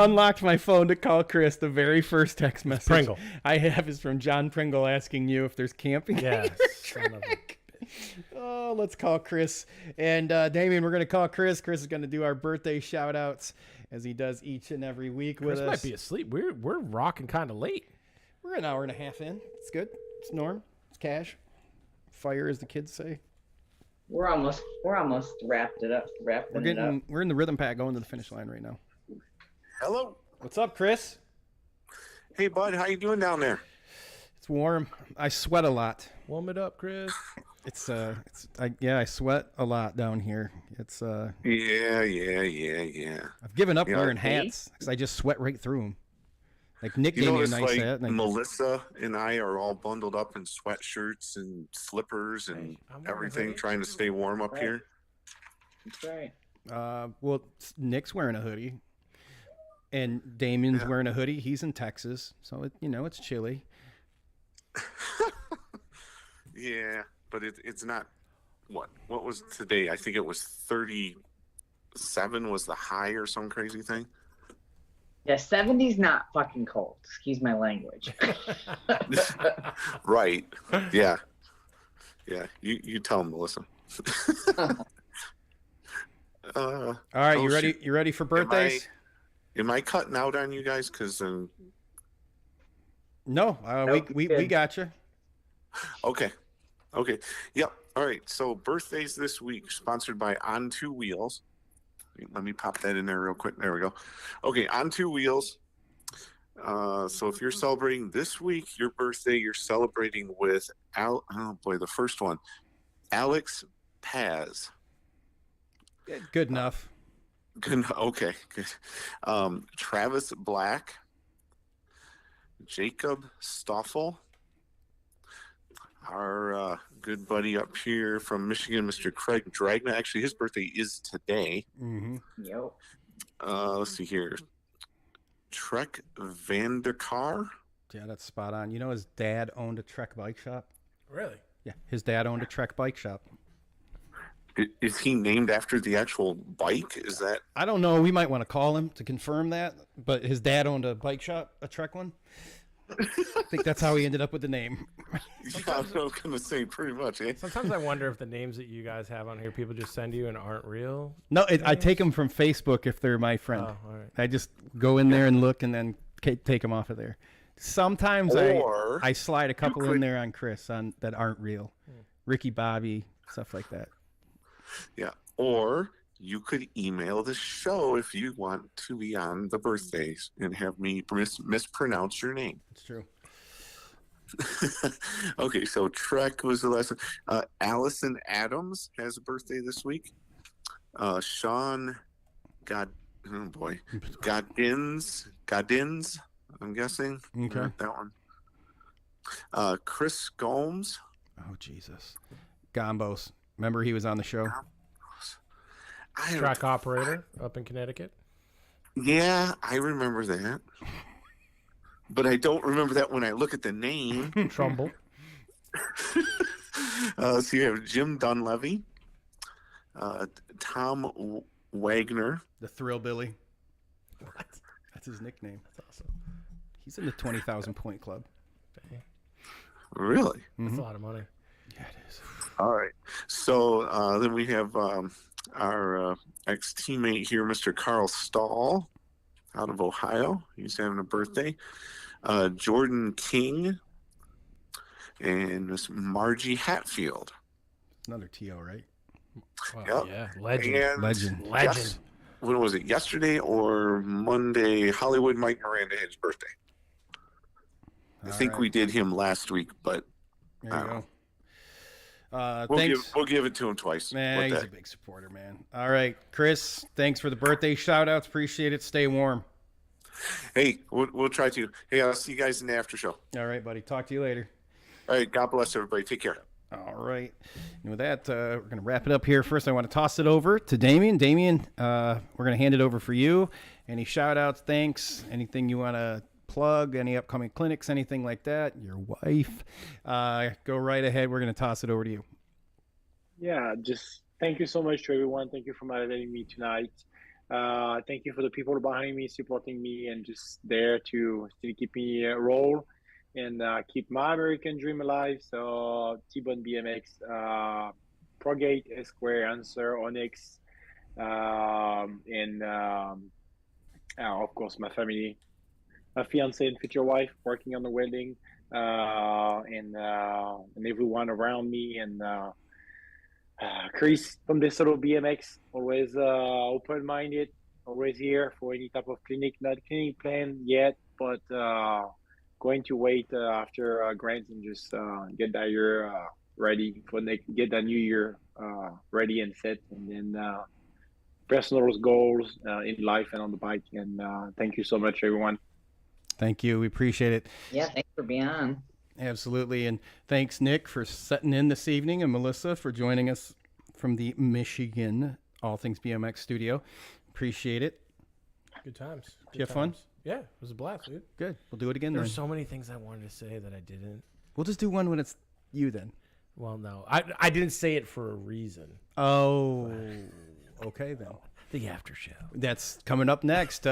unlocked my phone to call Chris, the very first text message Pringle I have is from John Pringle asking you if there's camping. Yeah. Oh, let's call Chris. And Damien, we're gonna call Chris. Chris is gonna do our birthday shout outs as he does each and every week with us. Chris might be asleep. We're rocking kind of late. We're an hour and a half in. It's good. It's Norm. It's Cash. Fire, as the kids say. We're almost wrapped it up. We're in the rhythm pack going to the finish line right now. Hello. What's up, Chris? Hey, bud. How you doing down there? It's warm. I sweat a lot. Warm it up, Chris. I sweat a lot down here. It's Yeah. I've given up wearing hats because I just sweat right through them. Like Nick gave me a nice hat. Melissa and I are all bundled up in sweatshirts and slippers and everything, trying to stay warm up here. That's right. Well, Nick's wearing a hoodie, and Damien's wearing a hoodie. He's in Texas, so it's chilly. Yeah, but it's not. What was today? I think it was 37 was the high or some crazy thing. Yeah, 70's not fucking cold. Excuse my language. Right. Yeah. You tell him, Melissa. All right, you ready? You ready for birthdays? Am I cutting out on you guys? Because no, we got you. Okay. Yep. All right. So birthdays this week, sponsored by On Two Wheels. Let me pop that in there real quick. There we go. Okay, On Two Wheels. So if you're celebrating this week, your birthday, you're celebrating with the first one, Alex Paz. Good enough. Good. Okay. Good. Travis Black, Jacob Stoffel, our good buddy up here from Michigan, Mr. Craig Dragna. Actually, his birthday is today. Mm-hmm. Yep. Let's see here. Trek Vandekar. Yeah, that's spot on. You know his dad owned a Trek bike shop? Really? Yeah, his dad owned a Trek bike shop. Is he named after the actual bike? Is that? I don't know. We might want to call him to confirm that. But his dad owned a bike shop, a Trek one. I think that's how he ended up with the name. Yeah, I was going to say pretty much. Eh? Sometimes I wonder if the names that you guys have on here, people just send you and aren't real. No, I take them from Facebook if they're my friend. Oh, all right. I just go in there and look and then take them off of there. Sometimes I slide a couple in there on Chris that aren't real. Ricky Bobby, stuff like that. Yeah. Or you could email the show if you want to be on the birthdays and have me mispronounce your name. It's true. Okay, so Trek was the last one. Allison Adams has a birthday this week. Sean Godins, I'm guessing. Okay. That one. Chris Gomes. Oh, Jesus. Gombos. Remember he was on the show? Track operator up in Connecticut. Yeah, I remember that. But I don't remember that when I look at the name. Trumbull. So you have Jim Dunleavy, Tom Wagner. The Thrill Billy. What? That's his nickname. That's awesome. He's in the 20,000 point club. Really? That's a lot of money. Yeah, it is. All right. So then we have our ex-teammate here, Mr. Carl Stahl, out of Ohio. He's having a birthday. Jordan King and Miss Margie Hatfield. Another TO, right? Wow, Yep. yeah, legend. And Legend. yes, when was it? Yesterday or Monday? Hollywood Mike Miranda had his birthday. I think we did him last week, but There you go. we'll give it to him twice. Man, he's a big supporter, man. All right, Chris, thanks for the birthday shout-outs. Appreciate it. Stay warm. Hey, we'll try to. Hey, I'll see you guys in the after show. All right, buddy. Talk to you later. All right, God bless everybody. Take care. All right. And with that, we're going to wrap it up here. First, I want to toss it over to Damien. Damien, we're going to hand it over for you. Any shout-outs, thanks, anything you want to plug, any upcoming clinics, anything like that, your wife, go right ahead. We're going to toss it over to you. Yeah, just thank you so much to everyone. Thank you for motivating me tonight. Thank you for the people behind me, supporting me, and just there to still keep me roll and keep my American dream alive. So T-Bone BMX, Progate, Esquire, Answer, Onyx, and of course my family, my fiance and future wife, working on the wedding, and everyone around me, and Chris from Desoto BMX, always open-minded, always here for any type of clinic. Not clinic plan yet, but going to wait after Grant and just get that year ready for get that new year ready and set, and then personal goals in life and on the bike. And thank you so much, everyone. Thank you. We appreciate it. Yeah, thanks for being on. Absolutely. And thanks, Nick, for setting in this evening, and Melissa for joining us from the Michigan All Things BMX studio. Appreciate it. Good times. Did you have fun? Yeah, it was a blast, dude. Good. We'll do it again There then. were so many things I wanted to say that I didn't. We'll just do one when it's you then. Well, no. I didn't say it for a reason. Oh, okay then. The after show. That's coming up next.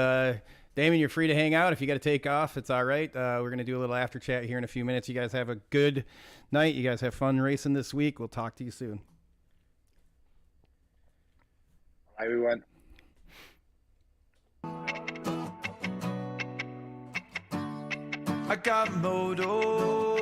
Damien, you're free to hang out. If you got to take off, it's all right. We're going to do a little after chat here in a few minutes. You guys have a good night. You guys have fun racing this week. We'll talk to you soon. Hi, everyone. I got moto